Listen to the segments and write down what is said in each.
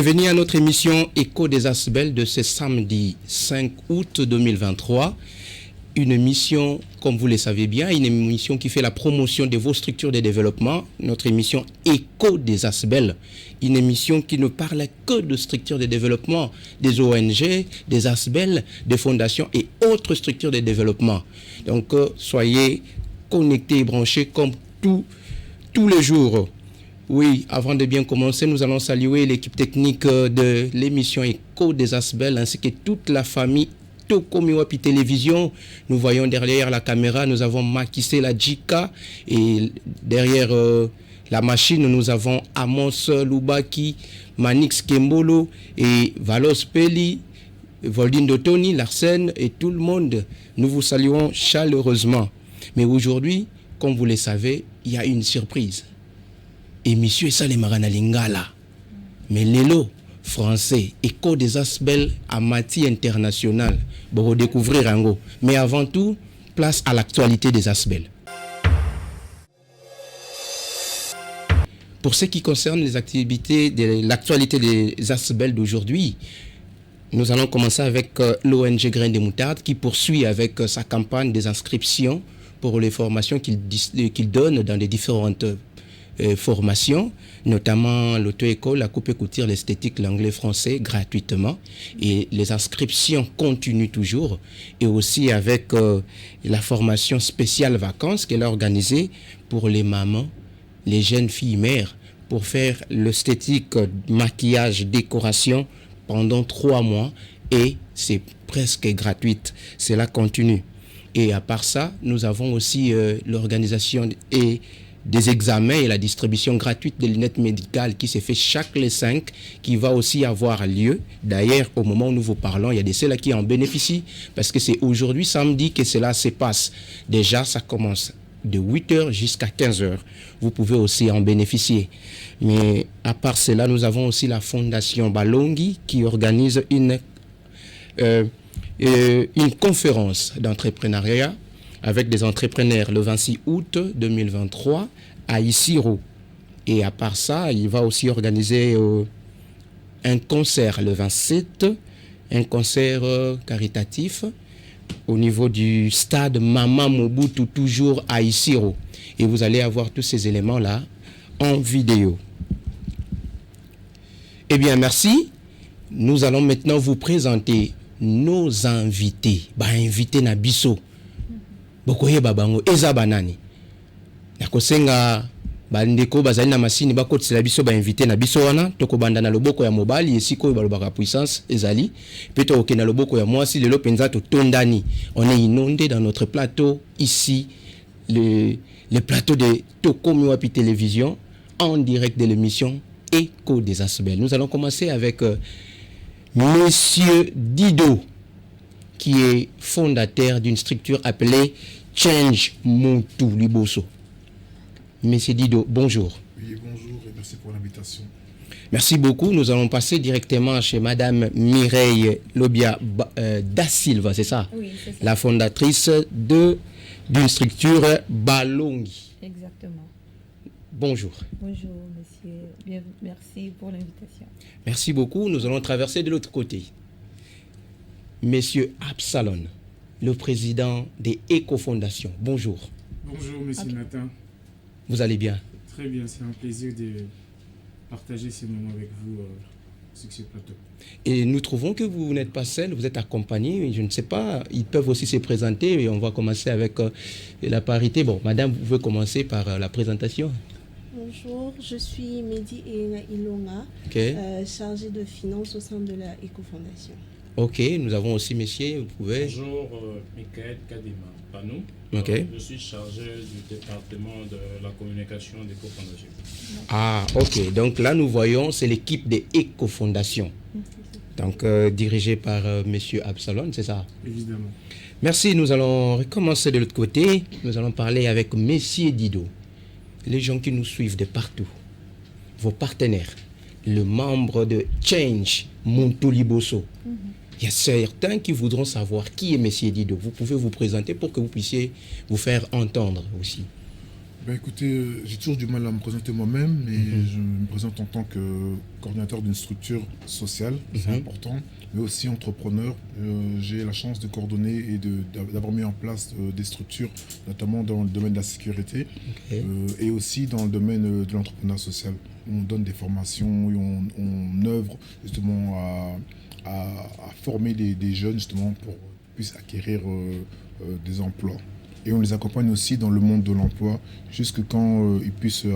Bienvenue à notre émission Écho des Asbel de ce samedi 5 août 2023. Une émission, comme vous le savez bien, une émission qui fait la promotion de vos structures de développement. Notre émission Écho des Asbel, une émission qui ne parle que de structures de développement, des ONG, des Asbel, des fondations et autres structures de développement. Donc, soyez connectés et branchés comme tous les jours. Oui, avant de bien commencer, nous allons saluer l'équipe technique de l'émission Écho des Asbel ainsi que toute la famille Tokomiwapi Télévision. Nous voyons derrière la caméra, nous avons Makissé la Jika et derrière la machine, nous avons Amos Lubaki, Manix Kembolo et Valos Peli, Voldine Dotoni, Larsen et tout le monde. Nous vous saluons chaleureusement. Mais aujourd'hui, comme vous le savez, il y a une surprise. Émission et ça les marana lingala. Mais l'élo français, Écho des Asbel à matière internationale, pour redécouvrir Ango. Mais avant tout, place à l'actualité des Asbel. Pour ce qui concerne les activités de l'actualité des Asbel d'aujourd'hui, nous allons commencer avec l'ONG Grain de Moutarde qui poursuit avec sa campagne des inscriptions pour les formations qu'il donne dans les différentes formations, notamment l'auto-école, la coupe et couture, l'esthétique, l'anglais, français, gratuitement. Et les inscriptions continuent toujours. Et aussi avec la formation spéciale vacances qu'elle a organisée pour les mamans, les jeunes filles mères, pour faire l'esthétique, maquillage, décoration pendant 3 mois. Et c'est presque gratuite. Cela continue. Et à part ça, nous avons aussi l'organisation des examens et la distribution gratuite de lunettes médicales qui se fait chaque les 5, qui va aussi avoir lieu. D'ailleurs, au moment où nous vous parlons, il y a des ceux-là qui en bénéficient parce que c'est aujourd'hui, samedi, que cela se passe. Déjà, ça commence de 8h jusqu'à 15h. Vous pouvez aussi en bénéficier. Mais à part cela, nous avons aussi la Fondation Balongi qui organise une conférence d'entrepreneuriat avec des entrepreneurs le 26 août 2023 à Isiro. Et à part ça, il va aussi organiser un concert le 27, un concert caritatif au niveau du stade Mama Mobutu, toujours à Isiro. Et vous allez avoir tous ces éléments-là en vidéo. Eh bien, merci. Nous allons maintenant vous présenter nos invités. Invités na biso. Bokoye babango eza banani nakosenga bandeko bazali na masini bakotisela biso ba invité na biso wana tokobanda na loboko ya mobali esiko balobaka puissance ezali pe toke na loboko ya mwasi lelo penza to tondani. On est inondé dans notre plateau ici, le plateau de Tokomiwapi Télévision en direct de l'émission Écho des Asbel. Nous allons commencer avec Monsieur Dido, qui est fondateur d'une structure appelée Change Muntu Liboso. Monsieur Dido, bonjour. Oui, bonjour et merci pour l'invitation. Merci beaucoup. Nous allons passer directement chez Madame Mireille Lobia Da Silva, c'est ça? Oui, c'est ça. La fondatrice d'une structure Balongi. Exactement. Bonjour. Bonjour, monsieur. Merci pour l'invitation. Merci beaucoup. Nous allons traverser de l'autre côté. Monsieur Absalon, le président des Éco-Fondations. Bonjour. Bonjour, monsieur Nathan. Vous allez bien? Très bien, c'est un plaisir de partager ces moments avec vous sur ce plateau. Et nous trouvons que vous n'êtes pas seul, vous êtes accompagné. Je ne sais pas, ils peuvent aussi se présenter et on va commencer avec la parité. Bon, madame, vous pouvez commencer par la présentation. Bonjour, je suis Mehdi Ilonga, chargée de finances au sein de la Éco-Fondation. Ok, nous avons aussi messieurs, vous pouvez... Bonjour, Michael Kadima Panou. Ok. Je suis chargé du département de la communication d'Éco-Fondation. Ah, ok. Donc là, nous voyons, c'est l'équipe des Éco-Fondations. Donc, dirigée par monsieur Absalon, c'est ça? Évidemment. Merci, nous allons recommencer de l'autre côté. Nous allons parler avec monsieur Dido. Les gens qui nous suivent de partout, vos partenaires, le membre de Change Muntu Liboso. Il y a certains qui voudront savoir qui est monsieur Dido. Vous pouvez vous présenter pour que vous puissiez vous faire entendre aussi. Ben écoutez, j'ai toujours du mal à me présenter moi-même, mais je me présente en tant que coordinateur d'une structure sociale, c'est important, mais aussi entrepreneur. J'ai la chance de coordonner et d'avoir mis en place des structures, notamment dans le domaine de la sécurité et aussi dans le domaine de l'entrepreneuriat social. On donne des formations et on œuvre justement à former des jeunes justement pour qu'ils puissent acquérir des emplois. Et on les accompagne aussi dans le monde de l'emploi, jusqu'à quand ils puissent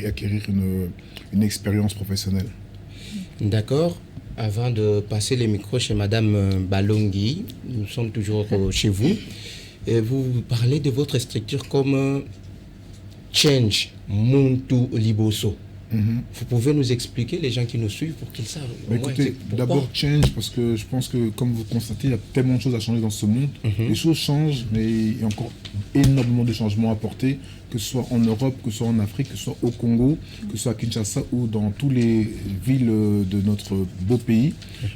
acquérir une expérience professionnelle. D'accord. Avant de passer les micros chez Madame Balongi, nous sommes toujours chez vous. Et vous parlez de votre structure comme Change Muntu Liboso. Vous pouvez nous expliquer, les gens qui nous suivent, pour qu'ils savent. Écoutez, d'abord Change, parce que je pense que, comme vous constatez, il y a tellement de choses à changer dans ce monde. Les choses changent, mais il y a encore énormément de changements à apporter, que ce soit en Europe, que ce soit en Afrique, que ce soit au Congo, que ce soit à Kinshasa ou dans toutes les villes de notre beau pays.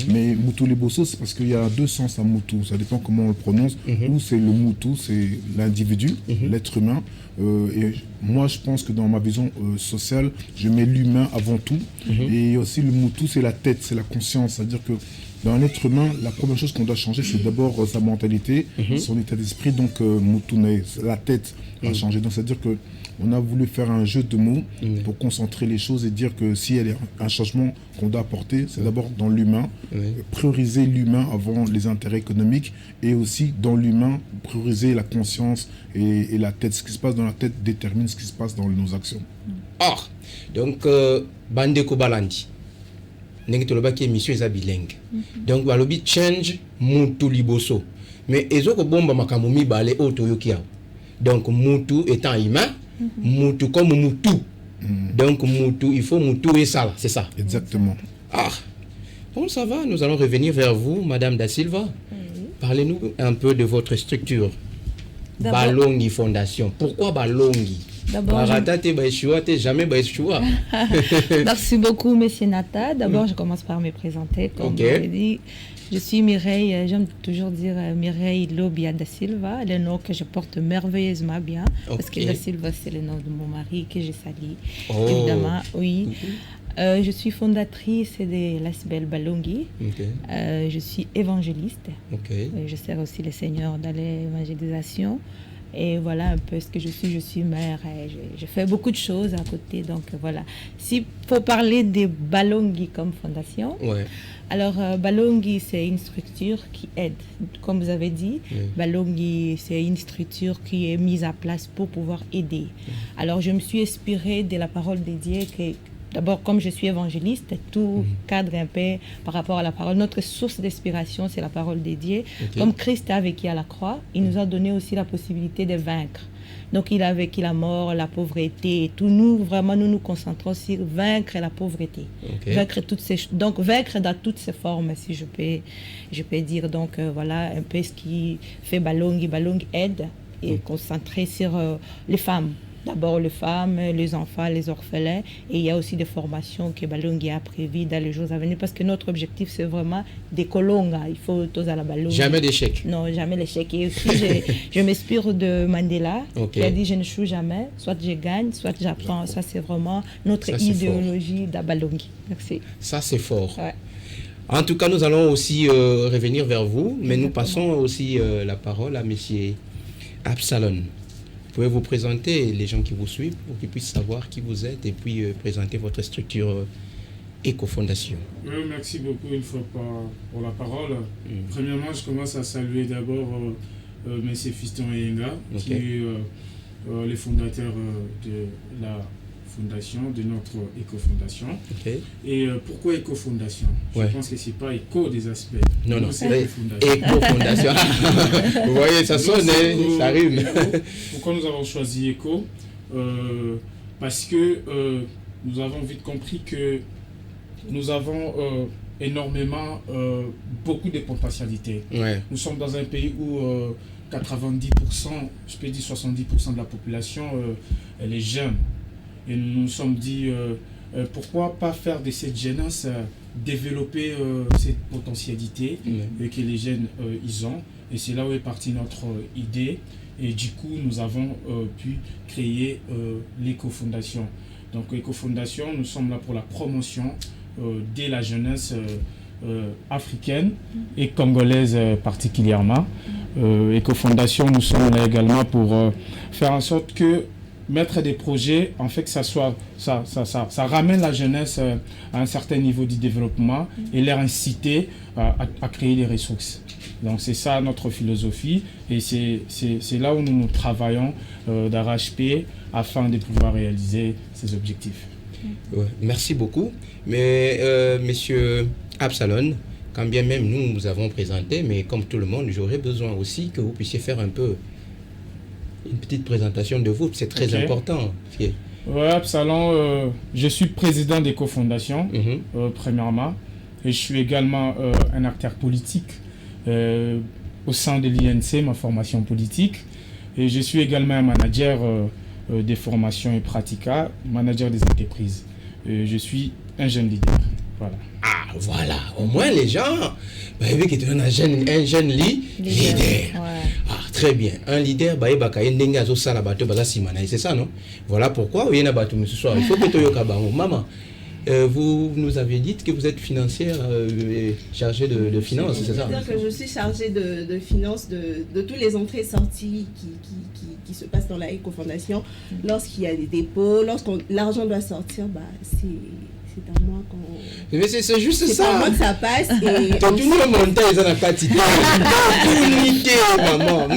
Mais Mutu Liboso, c'est parce qu'il y a deux sens à Mutu. Ça dépend comment on le prononce. Ou c'est le Mutu, c'est l'individu, l'être humain. Et moi, je pense que dans ma vision sociale, je mets l'humain avant tout. Et aussi le Mutu, c'est la tête, c'est la conscience. C'est-à-dire que dans un être humain, la première chose qu'on doit changer, c'est d'abord sa mentalité, son état d'esprit. Donc, Mutu, la tête a changé. Donc, c'est-à-dire que on a voulu faire un jeu de mots pour concentrer les choses et dire que s'il y a un changement qu'on doit apporter, c'est d'abord dans l'humain, prioriser l'humain avant les intérêts économiques, et aussi dans l'humain, prioriser la conscience et la tête. Ce qui se passe dans la tête détermine ce qui se passe dans nos actions. Or, donc, Bandeko Balandi, qui émission est bilingue. Donc, Balobi Change Muntu Liboso. Mais ezoko bomba makamumi balé otoyokia. Donc, Mutu étant humain, Mutu comme Mutu. Donc, Mutu, il faut Mutu et ça, c'est ça. Exactement. Ah, bon, ça va, nous allons revenir vers vous, Madame Da Silva. Parlez-nous un peu de votre structure. Balongi Fondation. Pourquoi Balongi? D'abord, merci beaucoup, Monsieur Nata. D'abord, je commence par me présenter. Comme vous l'avez dit, je suis Mireille, j'aime toujours dire Mireille Lobia Da Silva, le nom que je porte merveilleusement bien, parce que Da Silva, c'est le nom de mon mari que je salue. Évidemment, oui. Je suis fondatrice de l'Asbel Balongi. Je suis évangéliste. Je sers aussi le Seigneur dans l'évangélisation. Et voilà un peu ce que je suis. Je suis mère et je fais beaucoup de choses à côté. Donc voilà. S'il faut parler de Balongi comme fondation, alors Balongi, c'est une structure qui aide. Comme vous avez dit, Balongi, c'est une structure qui est mise à place pour pouvoir aider. Alors je me suis inspirée de la parole de Dieu que d'abord, comme je suis évangéliste, tout cadre un peu par rapport à la parole. Notre source d'inspiration, c'est la parole de Dieu. Comme Christ a vécu à la croix, il nous a donné aussi la possibilité de vaincre. Donc, il a vécu la mort, la pauvreté et tout. Nous, vraiment, nous nous concentrons sur vaincre la pauvreté. Vaincre donc, vaincre dans toutes ses formes, si je peux dire. Donc, voilà un peu ce qui fait Balongi. Balongi aide et concentrer sur les femmes. D'abord les femmes, les enfants, les orphelins. Et il y a aussi des formations que Balongi a prévues dans les jours à venir. Parce que notre objectif, c'est vraiment des colongas. Il faut tous à la Balongi. Jamais d'échec. Non, jamais l'échec. Et aussi, je m'inspire de Mandela, qui a dit « Je ne choue jamais. Soit je gagne, soit j'apprends. » Ça, c'est vraiment notre idéologie de Balongi. Merci. Ça, c'est fort. En tout cas, nous allons aussi revenir vers vous. Mais nous passons aussi la parole à Monsieur Absalom. Vous pouvez vous présenter, les gens qui vous suivent, pour qu'ils puissent savoir qui vous êtes et puis présenter votre structure Éco-Fondation. Merci beaucoup une fois pour la parole. Premièrement, je commence à saluer d'abord M. Fiston Eyenga, qui est le fondateur de la fondation, de notre Éco-Fondation. Et pourquoi Éco-Fondation? Je pense que ce n'est pas Éco des aspects. Non, c'est Éco-Fondation. Vous voyez, ça sonne, ça rime. Pourquoi nous avons choisi Éco? Parce que nous avons vite compris que nous avons énormément, beaucoup de potentialités. Nous sommes dans un pays où 90%, je peux dire 70% de la population, elle est jeune. Et nous nous sommes dit, pourquoi pas faire de cette jeunesse, développer cette potentialité que les jeunes ils ont, Et c'est là où est partie notre idée. Et du coup, nous avons pu créer l'Éco-Fondation. Donc, Éco-Fondation, nous sommes là pour la promotion de la jeunesse africaine et congolaise particulièrement. Éco-Fondation, nous sommes là également pour faire en sorte que mettre des projets, en fait, que ça ramène la jeunesse à un certain niveau de développement et leur inciter à créer des ressources. Donc c'est ça notre philosophie et c'est là où nous travaillons d'arrache-pied afin de pouvoir réaliser ces objectifs. Ouais, merci beaucoup. Mais monsieur Absalon, quand bien même nous avons présenté, mais comme tout le monde, j'aurais besoin aussi que vous puissiez faire un peu une petite présentation de vous, c'est très important. Oui, Absalon, je suis président d'Éco-Fondation, premièrement, et je suis également un acteur politique au sein de l'INC, ma formation politique, et je suis également un manager des formations et pratica, manager des entreprises. Je suis un jeune leader. Voilà. Ah, voilà. Au moins, les gens, vu que tu es un jeune leader. Ouais. Ah, très bien. Un leader, c'est ça, non? Voilà pourquoi, ce soir, il faut que tu aies maman. Vous nous avez dit que vous êtes financière chargée de finances, c'est ça? C'est-à-dire que je suis chargée de finances de tous les entrées et sorties qui se passent dans la Éco-Fondation. Lorsqu'il y a des dépôts, lorsque l'argent doit sortir, c'est à moi qu'on... Mais c'est juste ça. C'est à moi que ça passe. Et tu nous monté ils ont la quantité. Maman,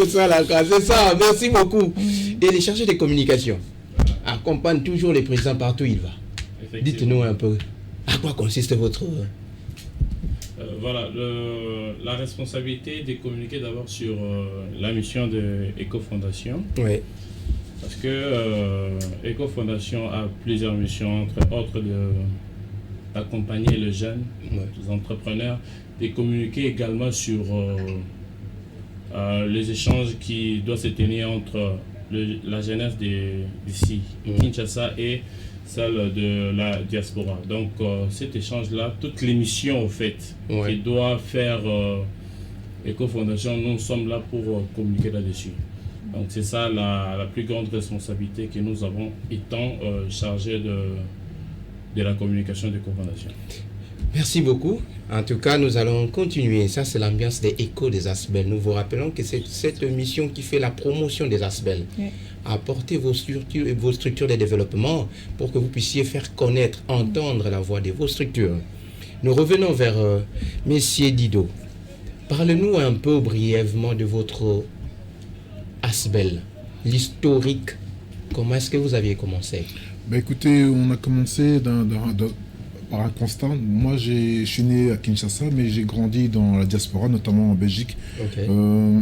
c'est ça. Merci beaucoup. Et les chargés de communication accompagnent toujours les présidents partout où il va. Dites-nous un peu à quoi consiste votre... Voilà, la responsabilité de communiquer d'abord sur la mission de Éco-Fondation. Oui. Parce que Éco-Fondation a plusieurs missions, entre autres d'accompagner les jeunes, les entrepreneurs, de communiquer également sur les échanges qui doivent se tenir entre la jeunesse d'ici, Kinshasa, et celle de la diaspora. Donc cet échange-là, toutes les missions au fait, qui doivent faire Éco-Fondation, nous sommes là pour communiquer là-dessus. Donc c'est ça la plus grande responsabilité que nous avons étant chargés de la communication d'Éco-Fondation. Merci beaucoup. En tout cas, nous allons continuer. Ça, c'est l'ambiance des échos des ASBEL. Nous vous rappelons que c'est cette mission qui fait la promotion des ASBEL. Apportez vos structures de développement pour que vous puissiez faire connaître, entendre la voix de vos structures. Nous revenons vers Messieurs Dido. Parlez-nous un peu brièvement de votre ASBEL, l'historique. Comment est-ce que vous aviez commencé? Écoutez, on a commencé par un constat. Moi, je suis né à Kinshasa, mais j'ai grandi dans la diaspora, notamment en Belgique.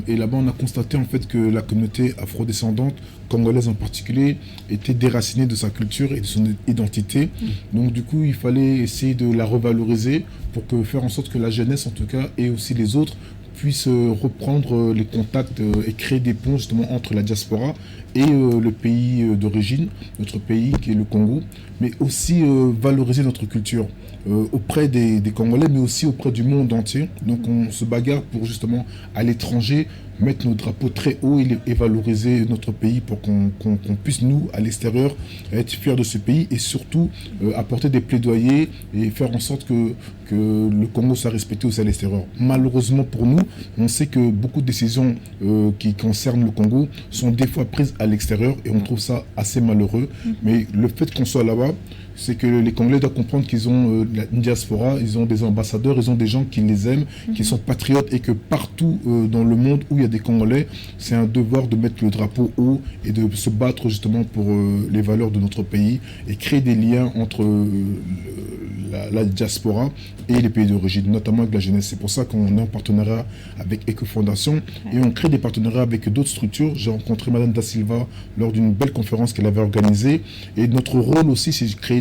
Et là-bas, on a constaté en fait que la communauté afrodescendante, congolaise en particulier, était déracinée de sa culture et de son identité. Donc du coup, il fallait essayer de la revaloriser pour faire en sorte que la jeunesse, en tout cas, et aussi les autres, puissent reprendre les contacts et créer des ponts justement entre la diaspora et le pays d'origine, notre pays qui est le Congo, mais aussi valoriser notre culture auprès des Congolais, mais aussi auprès du monde entier. Donc on se bagarre pour justement à l'étranger mettre nos drapeaux très haut et valoriser notre pays pour qu'on puisse, nous, à l'extérieur, être fiers de ce pays et surtout apporter des plaidoyers et faire en sorte que le Congo soit respecté aussi à l'extérieur. Malheureusement pour nous, on sait que beaucoup de décisions qui concernent le Congo sont des fois prises à l'extérieur et on trouve ça assez malheureux. Mais le fait qu'on soit là-bas, c'est que les Congolais doivent comprendre qu'ils ont une diaspora, ils ont des ambassadeurs, ils ont des gens qui les aiment, qui sont patriotes et que partout dans le monde où il y a des Congolais, c'est un devoir de mettre le drapeau haut et de se battre justement pour les valeurs de notre pays et créer des liens entre la diaspora et les pays d'origine, notamment avec la jeunesse. C'est pour ça qu'on est en partenariat avec Éco-Fondation et on crée des partenariats avec d'autres structures. J'ai rencontré Madame Da Silva lors d'une belle conférence qu'elle avait organisée et notre rôle aussi, c'est de créer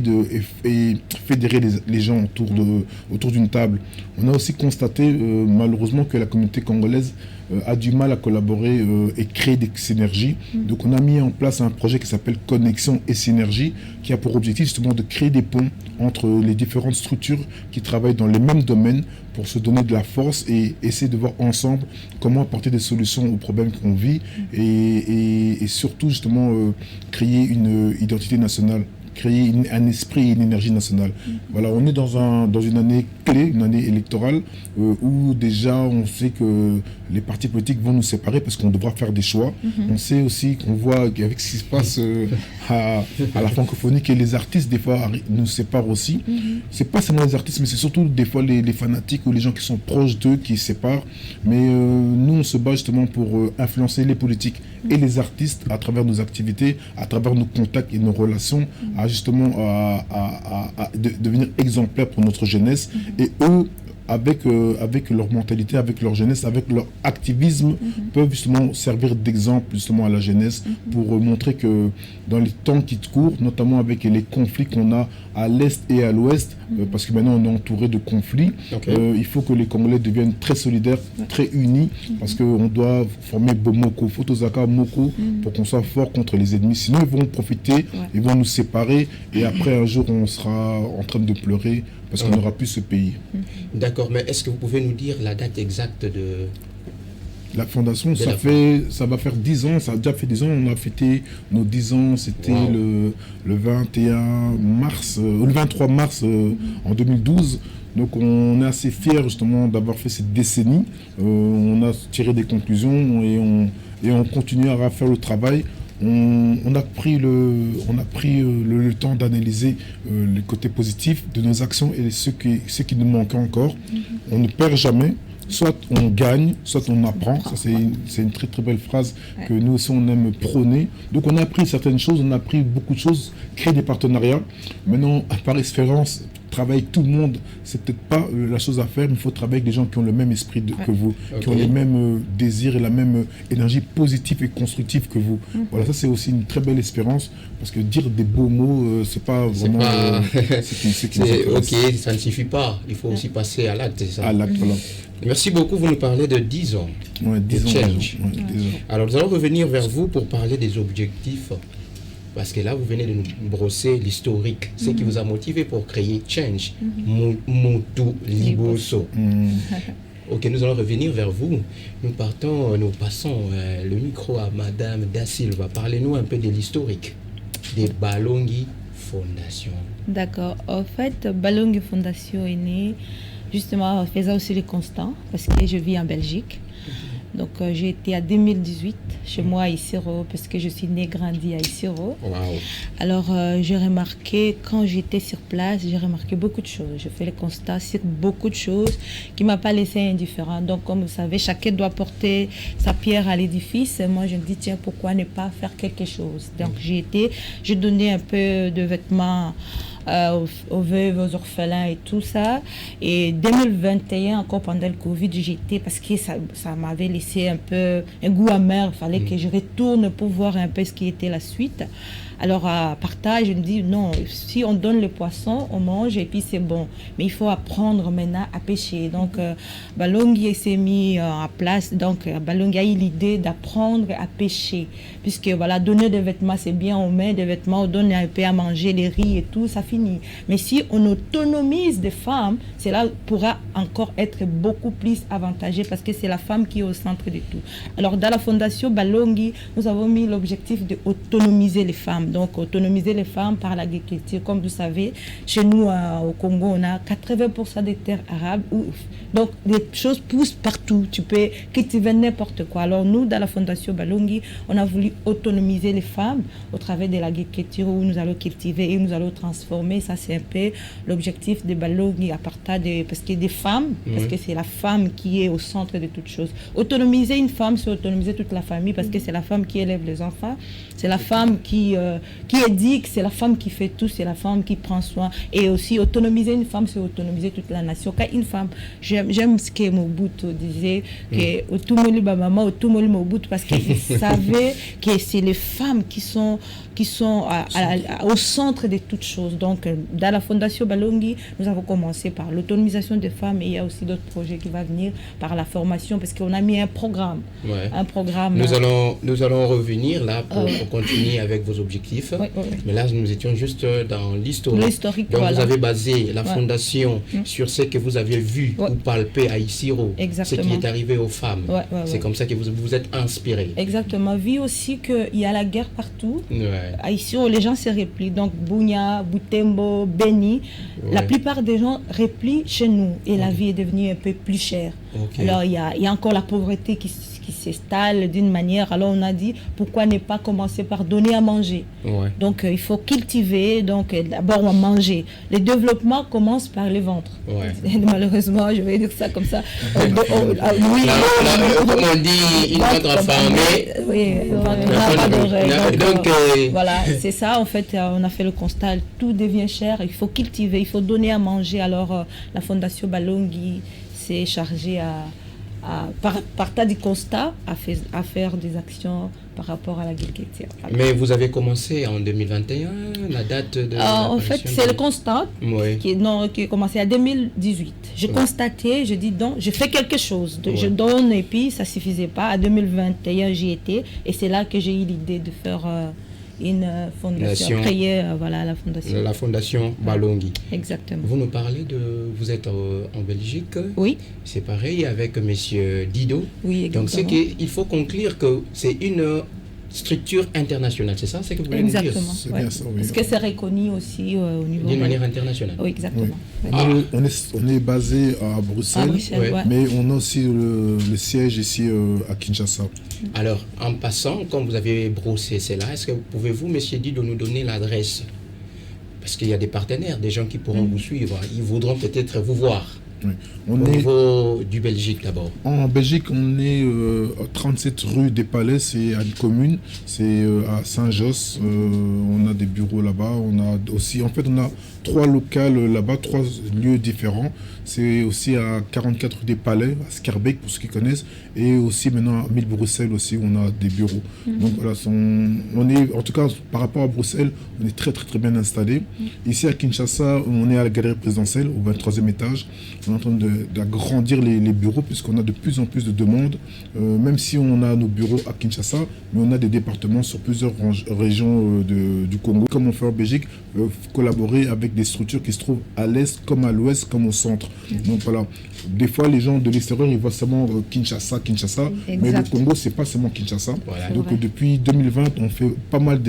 et fédérer les les gens autour d'une table. On a aussi constaté malheureusement que la communauté congolaise a du mal à collaborer et créer des synergies. Donc on a mis en place un projet qui s'appelle Connexion et Synergie, qui a pour objectif justement de créer des ponts entre les différentes structures qui travaillent dans les mêmes domaines pour se donner de la force et essayer de voir ensemble comment apporter des solutions aux problèmes qu'on vit et surtout justement créer une identité nationale, créer un esprit et une énergie nationale. Voilà, on est dans une année clé, une année électorale, où déjà on sait que les partis politiques vont nous séparer parce qu'on devra faire des choix. On sait aussi qu'on voit avec ce qui se passe à la francophonie que les artistes des fois nous séparent aussi. C'est pas seulement les artistes, mais c'est surtout des fois les fanatiques ou les gens qui sont proches d'eux qui séparent. Mais nous on se bat justement pour influencer les politiques et les artistes à travers nos activités, à travers nos contacts et nos relations, à justement à devenir exemplaires pour notre jeunesse. Et eux, avec leur mentalité, avec leur jeunesse, avec leur activisme, peuvent justement servir d'exemple justement à la jeunesse pour montrer que dans les temps qui courent, notamment avec les conflits qu'on a à l'est et à l'ouest, parce que maintenant on est entouré de conflits, il faut que les Congolais deviennent très solidaires, très unis, parce qu'on doit former Bomoko, Fotozaka, Moko, pour qu'on soit fort contre les ennemis. Sinon ils vont profiter, ils vont nous séparer, et après un jour on sera en train de pleurer parce qu'on n'aura plus ce pays. D'accord, mais est-ce que vous pouvez nous dire la date exacte de... La fondation, ça va faire 10 ans, ça a déjà fait 10 ans, on a fêté nos 10 ans, c'était le 21 mars, le 23 mars en 2012. Donc on est assez fiers justement d'avoir fait cette décennie. On a tiré des conclusions et on continue à faire le travail. On a pris le temps d'analyser les côtés positifs de nos actions et ce qui nous manquait encore. On ne perd jamais. Soit on gagne, soit on apprend. Ça, c'est une très très belle phrase que nous aussi on aime prôner. Donc on a appris certaines choses, on a appris beaucoup de choses, créer des partenariats. Maintenant, par expérience, travailler avec tout le monde, c'est peut-être pas la chose à faire, mais il faut travailler avec des gens qui ont le même esprit que vous, qui ont les mêmes désirs et la même énergie positive et constructive que vous. Voilà, ça c'est aussi une très belle espérance, parce que dire des beaux mots, c'est pas vraiment ce qui nous intéresse. Ok, ça ne suffit pas, il faut aussi passer à l'acte, c'est ça? À l'acte, voilà. Merci beaucoup, vous nous parlez de 10 ans. Ouais, 10 ans. Change. Ouais, 10 ans. Alors nous allons revenir vers vous pour parler des objectifs. Parce que là, vous venez de nous brosser l'historique, ce qui vous a motivé pour créer Change, Motu Liboso. Ok, nous allons revenir vers vous. Nous passons le micro à Madame Da Silva. Parlez-nous un peu de l'historique des Balongi Fondation. D'accord. En fait, Balongi Fondation est née justement en faisant aussi les constats, parce que je vis en Belgique. Donc j'ai été à 2018 chez moi à Isiro, parce que je suis née, grandie à Isiro. Wow. Alors j'ai remarqué, quand j'étais sur place, j'ai remarqué beaucoup de choses. Je fais le constat sur beaucoup de choses qui ne m'ont pas laissé indifférent. Donc comme vous savez, chacun doit porter sa pierre à l'édifice. Moi je me dis, tiens, pourquoi ne pas faire quelque chose? Donc j'ai donné un peu de vêtements aux veuves, aux orphelins et tout ça. Et 2021, encore pendant le Covid, j'étais, parce que ça m'avait laissé un peu un goût amer. Il fallait que je retourne pour voir un peu ce qui était la suite. Alors à partage, je me dis non, si on donne le poisson, on mange et puis c'est bon. Mais il faut apprendre maintenant à pêcher. Donc Balongi s'est mis en place. Donc Balongi a eu l'idée d'apprendre à pêcher. Puisque voilà, donner des vêtements c'est bien, on met des vêtements, on donne un peu à manger, les riz et tout, ça finit. Mais si on autonomise des femmes, cela pourra encore être beaucoup plus avantageux, parce que c'est la femme qui est au centre de tout. Alors dans la fondation Balongi, nous avons mis l'objectif d'autonomiser les femmes. Donc autonomiser les femmes par l'agriculture. Comme vous savez, chez nous au Congo, on a 80% des terres arables. Donc les choses poussent partout. Tu peux cultiver n'importe quoi. Alors nous, dans la fondation Balongi, on a voulu autonomiser les femmes au travers de l'agriculture, où nous allons cultiver et nous allons transformer. Ça, c'est un peu l'objectif de Balongi, à partir de, parce que des femmes, parce que c'est la femme qui est au centre de toute chose. Autonomiser une femme, c'est autonomiser toute la famille, parce que c'est la femme qui élève les enfants, c'est la femme qui éduque, c'est la femme qui fait tout, c'est la femme qui prend soin. Et aussi, autonomiser une femme, c'est autonomiser toute la nation. Quand une femme, j'aime ce que Mobutu disait, que Otumoli Bamama, Otumoli Mobutu, parce qu'il savait que c'est les femmes qui sont au centre de toutes choses. Donc, Donc, dans la Fondation Balongi, nous avons commencé par l'autonomisation des femmes et il y a aussi d'autres projets qui vont venir par la formation parce qu'on a mis un programme. Ouais. Un programme. Nous allons revenir là pour continuer avec vos objectifs. Oui. Mais là, nous étions juste dans l'historique. L'historique, Donc, voilà. vous avez basé la fondation sur ce que vous avez vu ou palpé à Isiro, ce qui est arrivé aux femmes. C'est comme ça que vous vous êtes inspiré. Exactement. Vu aussi qu'il y a la guerre partout. Ouais. À Isiro, les gens se replient. Donc, Bunia, Butembo, Beni, la plupart des gens replient chez nous et la vie est devenue un peu plus chère. Alors, il y a encore la pauvreté qui s'installe d'une manière. Alors, on a dit, pourquoi ne pas commencer par donner à manger? Donc, il faut cultiver. Donc, d'abord, on manger. Le développement commence par le ventre. Malheureusement, je vais dire ça comme ça. Comme on dit, une ventre affamée. Oui, on n'a pas d'oreille. Donc, voilà, c'est ça. En fait, on a fait le constat. Tout devient cher. Il faut cultiver, il faut donner à manger. Alors, la Fondation Balongi s'est chargée partant du constat, à faire des actions par rapport à l'agriculture. Mais vous avez commencé en 2021, la date de... en fait, c'est le constat qui a commencé en 2018. Je constatais, je dis donc, je fais quelque chose. Je donne et puis ça ne suffisait pas. En 2021, j'y étais et c'est là que j'ai eu l'idée de faire... une fondation, créer la fondation. La fondation Balongi. Exactement. Vous nous parlez vous êtes en Belgique. Oui. C'est pareil avec monsieur Dido. Oui, exactement. Donc il faut conclure que c'est une structure internationale, c'est ça, c'est que vous voulez dire? Exactement. C'est bien ça, oui. Parce que c'est reconnu aussi au niveau... D'une manière internationale. Oui, exactement. Oui. On est basé à Bruxelles, mais on a aussi le siège ici à Kinshasa. Alors, en passant, comme vous avez brossé cela, est-ce que pouvez-vous, monsieur Dido, nous donner l'adresse? Parce qu'il y a des partenaires, des gens qui pourront vous suivre. Ils voudront peut-être vous voir. Oui. Au niveau du Belgique d'abord. En Belgique, on est à 37 rue des Palais, c'est à une commune, c'est à Saint-Josse. On a des bureaux là-bas. On a aussi, en fait, on a 3 locales là-bas, 3 lieux différents. C'est aussi à 44 rue des Palais, à Scarbeck pour ceux qui connaissent, et aussi maintenant à 1000 Bruxelles aussi, on a des bureaux. Donc voilà, on est, en tout cas par rapport à Bruxelles, on est très bien installé. Ici à Kinshasa, on est à la galerie présidentielle, au 23e étage. On est en train d'agrandir les bureaux puisqu'on a de plus en plus de demandes, même si on a nos bureaux à Kinshasa, mais on a des départements sur plusieurs régions du Congo. Comme on fait en Belgique, collaborer avec des structures qui se trouvent à l'est, comme à l'ouest, comme au centre. Donc voilà, des fois les gens de l'extérieur ils voient seulement Kinshasa, mais le Congo c'est pas seulement Kinshasa. Voilà. Donc depuis 2020 on fait pas mal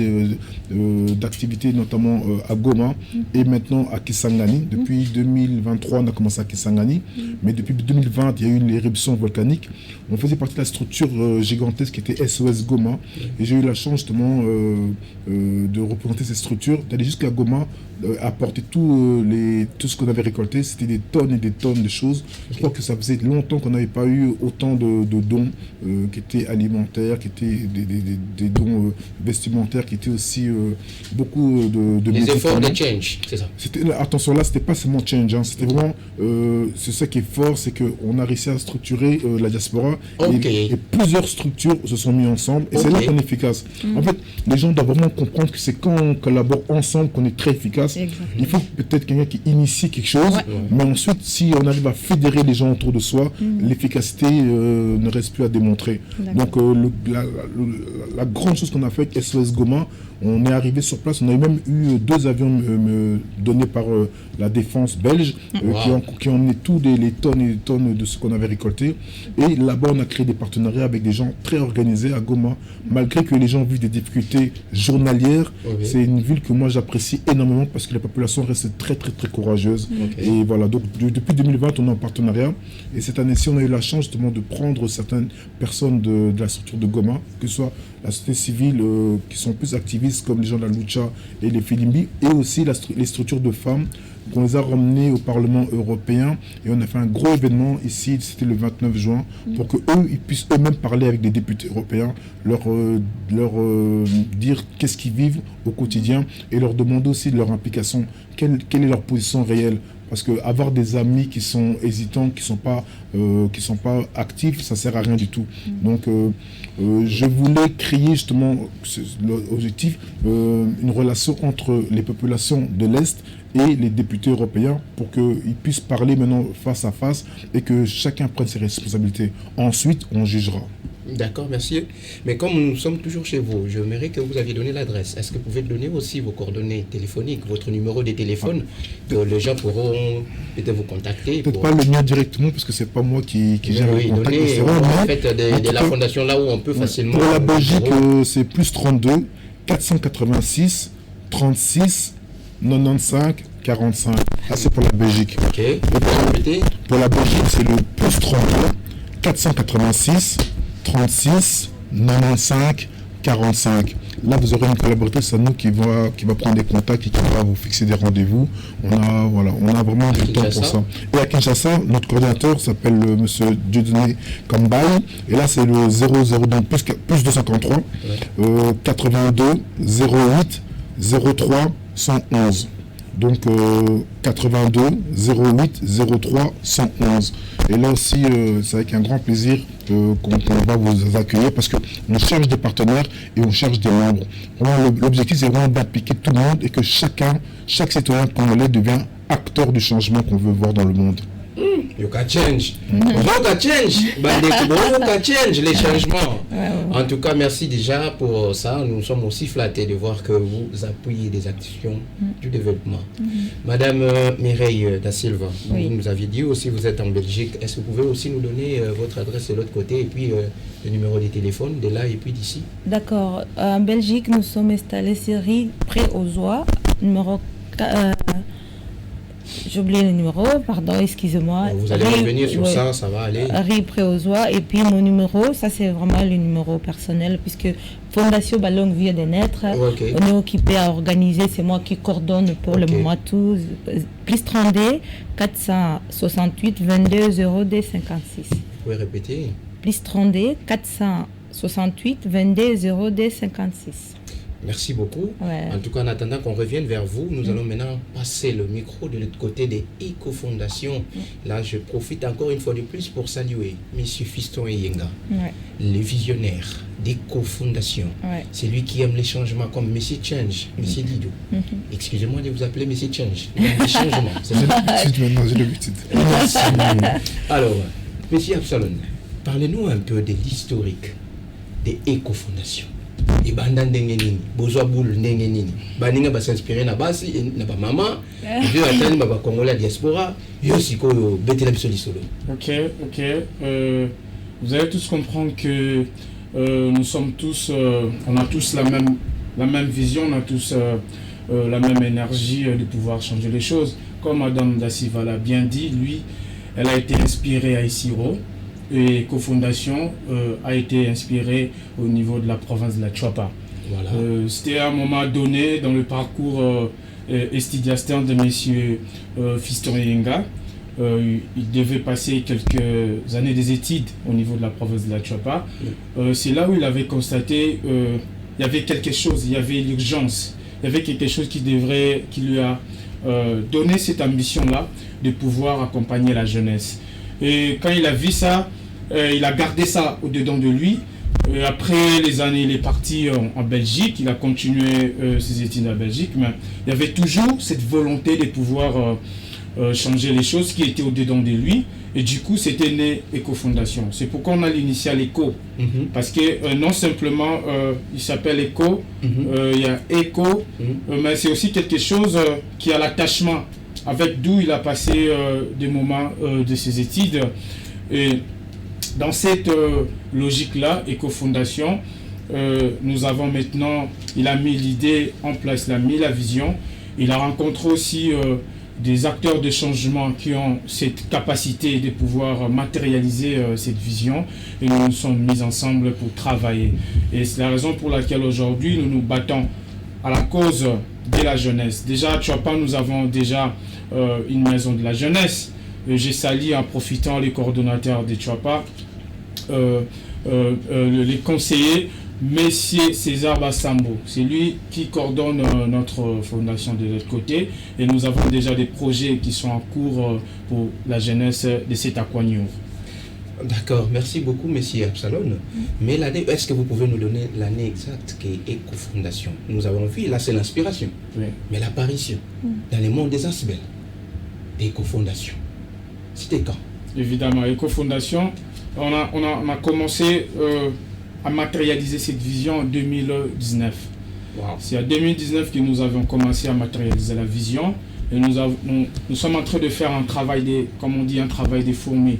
d'activités, notamment à Goma et maintenant à Kisangani. Depuis 2023 on a commencé à Kisangani, mais depuis 2020 il y a eu une éruption volcanique. On faisait partie de la structure gigantesque qui était SOS Goma et j'ai eu la chance justement de représenter cette structure, d'aller jusqu'à Goma, apporter tout ce qu'on avait récolté. C'était des tonnes et des tonnes de choses. Je crois que ça faisait longtemps qu'on n'avait pas eu autant de dons qui étaient alimentaires, qui étaient des dons vestimentaires, qui étaient aussi beaucoup de des efforts de change, c'est ça. Attention, là, c'était pas seulement change, hein, c'était vraiment, c'est ça qui est fort, c'est qu'on a réussi à structurer la diaspora et plusieurs structures se sont mises ensemble et c'est là qu'on est efficace. En fait, les gens doivent vraiment comprendre que c'est quand on collabore ensemble qu'on est très efficace. Il faut peut-être quelqu'un qui initie quelque chose, mais ensuite, si on arrive à fédérer les gens autour de soi, l'efficacité ne reste plus à démontrer. Donc, la grande chose qu'on a fait avec SOS Goma, on est arrivé sur place, on a même eu 2 avions donnés par la défense belge qui ont emmené tous les tonnes et les tonnes de ce qu'on avait récolté. Et là-bas, on a créé des partenariats avec des gens très organisés à Goma. Malgré que les gens vivent des difficultés journalières, c'est une ville que moi j'apprécie énormément parce que la population reste très courageuse. Et voilà, donc depuis 2020, on est en partenariat. Et cette année-ci, on a eu la chance justement de prendre certaines personnes de la structure de Goma, que ce soit la société civile qui sont plus activistes comme les gens de la Lucha et les Filimbi, et aussi les structures de femmes qu'on les a ramenées au Parlement européen et on a fait un gros événement ici, c'était le 29 juin, pour qu'eux, ils puissent eux-mêmes parler avec des députés européens, leur dire qu'est-ce qu'ils vivent au quotidien et leur demander aussi de leur implication, quelle est leur position réelle parce que avoir des amis qui sont hésitants, qui sont pas actifs, ça sert à rien du tout. Donc je voulais créer justement l'objectif, une relation entre les populations de l'Est et les députés européens pour qu'ils puissent parler maintenant face à face et que chacun prenne ses responsabilités. Ensuite, on jugera. D'accord, merci. Mais comme nous sommes toujours chez vous, j'aimerais que vous aviez donné l'adresse. Est-ce que vous pouvez donner aussi vos coordonnées téléphoniques, votre numéro de téléphone, que les gens pourront peut-être vous contacter? Peut-être pas le mien directement, parce que c'est pas moi qui gère le contact. En fait, de la fondation là où on peut facilement... Pour la Belgique, c'est plus 32 486 36 95 45. Ça, c'est pour la Belgique. Ok. Et pour répéter? Pour la Belgique, c'est le plus 32 486 36 95 45. Là, vous aurez une collaboratrice, c'est nous qui va prendre des contacts et qui va vous fixer des rendez-vous. On a vraiment du temps pour ça. Et à Kinshasa, notre coordinateur s'appelle monsieur Dieudonné Kambay. Et là, c'est le 00, donc plus 253 82 08 03 111. Donc 82 08 03 111. Et là aussi, c'est avec un grand plaisir qu'on va vous accueillir, parce qu'on cherche des partenaires et on cherche des membres. L'objectif, c'est vraiment d'appliquer tout le monde et que chaque citoyen congolais devient acteur du changement qu'on veut voir dans le monde. You can change. Change les changements. En tout cas, merci déjà pour ça. Nous sommes aussi flattés de voir que vous appuyez des actions du développement. Madame Mireille Da Silva, vous nous aviez dit aussi vous êtes en Belgique. Est-ce que vous pouvez aussi nous donner votre adresse de l'autre côté et puis le numéro de téléphone de là et puis d'ici? D'accord. En Belgique, nous sommes installés sur Rue près aux Oies, numéro... J'ai oublié le numéro, pardon, excusez-moi. Vous allez revenir sur ça, ça va aller. Rue près aux Oies. Et puis mon numéro, ça c'est vraiment le numéro personnel, puisque Fondation Ballon vient de naître. Okay. On est occupé à organiser, c'est moi qui coordonne pour le moment tout. Plus 32 468 22 02 56. Vous pouvez répéter? Plus 32 468 22 02 56. Merci beaucoup. Ouais. En tout cas, en attendant qu'on revienne vers vous, nous allons maintenant passer le micro de l'autre côté des éco-fondations. Là, je profite encore une fois de plus pour saluer M. Fiston Eyenga, le visionnaire d'éco-fondation. C'est lui qui aime les changements comme M. Change, M. Didou. Excusez-moi de vous appeler M. Change. Les changements. C'est ça. Alors, M. Absalon, parlez-nous un peu de l'historique des éco-fondations. Et banda ndenge nini bozwa boule ndenge nini baninga ba s'inspirer na basi na ba mama et atani ba congolais diaspora yo sikoyo betela biso lisolo. OK. Vous allez tous comprendre que nous sommes tous on a tous la même vision, on a tous la même énergie de pouvoir changer les choses. Comme Madame Da Silva l'a bien dit, lui, elle a été inspirée à Isiro. Et cofondation a été inspirée au niveau de la province de la Tchouapa. Voilà. C'était à un moment donné dans le parcours estidiastin de M. Fiston Eyenga. Il devait passer quelques années des études au niveau de la province de la Tchouapa. C'est là où il avait constaté il y avait quelque chose, il y avait l'urgence, il y avait quelque chose qui lui a donné cette ambition-là de pouvoir accompagner la jeunesse. Et quand il a vu ça, il a gardé ça au-dedans de lui. Après les années, il est parti en Belgique, il a continué ses études en Belgique, mais il y avait toujours cette volonté de pouvoir changer les choses qui étaient au-dedans de lui. Et du coup, c'était né Éco-Fondation. C'est pourquoi on a l'initiale Éco. Parce que non simplement, il s'appelle Éco, il y a Éco, mais c'est aussi quelque chose qui a l'attachement avec d'où il a passé des moments de ses études. Et dans cette logique-là, Éco-Fondation, nous avons maintenant, il a mis l'idée en place, il a mis la vision, il a rencontré aussi des acteurs de changement qui ont cette capacité de pouvoir matérialiser cette vision, et nous nous sommes mis ensemble pour travailler. Et c'est la raison pour laquelle aujourd'hui nous nous battons à la cause de la jeunesse. Déjà à Tchouapa, nous avons déjà une maison de la jeunesse. J'ai sali en profitant les coordonnateurs de Tchouapa, les conseillers Messier César Bassambo. C'est lui qui coordonne notre fondation de l'autre côté. Et nous avons déjà des projets qui sont en cours pour la jeunesse de cet Aquagnour. D'accord, merci beaucoup, Monsieur Absalon. Mais l'année, est-ce que vous pouvez nous donner l'année exacte qui est Éco-Fondation? Nous avons vu, là c'est l'inspiration, Oui. mais l'apparition dans le monde des Asbel, Éco-Fondation, c'était quand? Évidemment, Éco-Fondation, on a commencé à matérialiser cette vision en 2019. Wow. C'est en 2019 que nous avons commencé à matérialiser la vision. Et nous sommes en train de faire un travail un travail de fourmi.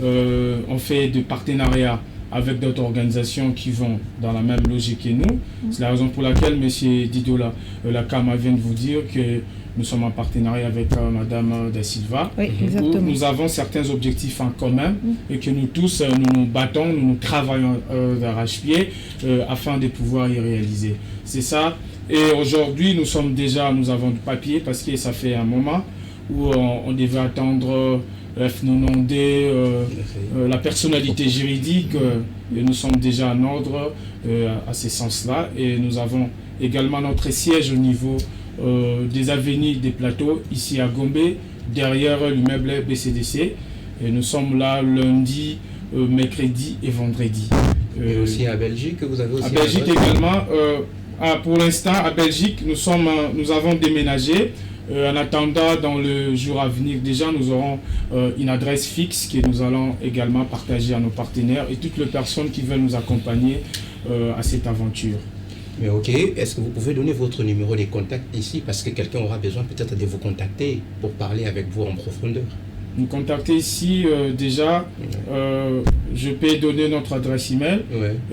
On fait des partenariats avec d'autres organisations qui vont dans la même logique que nous. C'est la raison pour laquelle M. Didola Lakama vient de vous dire que nous sommes en partenariat avec Mme Da Silva. Oui, Où exactement. nous avons certains objectifs en commun et que nous tous, nous nous battons, nous travaillons d'arrache-pied afin de pouvoir y réaliser. C'est ça. Et aujourd'hui, nous avons du papier parce que ça fait un moment où on devait attendre F90D, la personnalité juridique, et nous sommes déjà en ordre à ce sens-là. Et nous avons également notre siège au niveau des avenues des plateaux, ici à Gombe, derrière l'immeuble BCDC. Et nous sommes là lundi, mercredi et vendredi. Et aussi à Belgique, vous avez aussi... À Belgique également. Pour l'instant, à Belgique, nous avons déménagé. En attendant, dans le jour à venir, déjà, nous aurons une adresse fixe que nous allons également partager à nos partenaires et toutes les personnes qui veulent nous accompagner à cette aventure. Mais ok, est-ce que vous pouvez donner votre numéro de contact ici? Parce que quelqu'un aura besoin peut-être de vous contacter pour parler avec vous en profondeur. Nous contacter ici, déjà, je peux donner notre adresse email,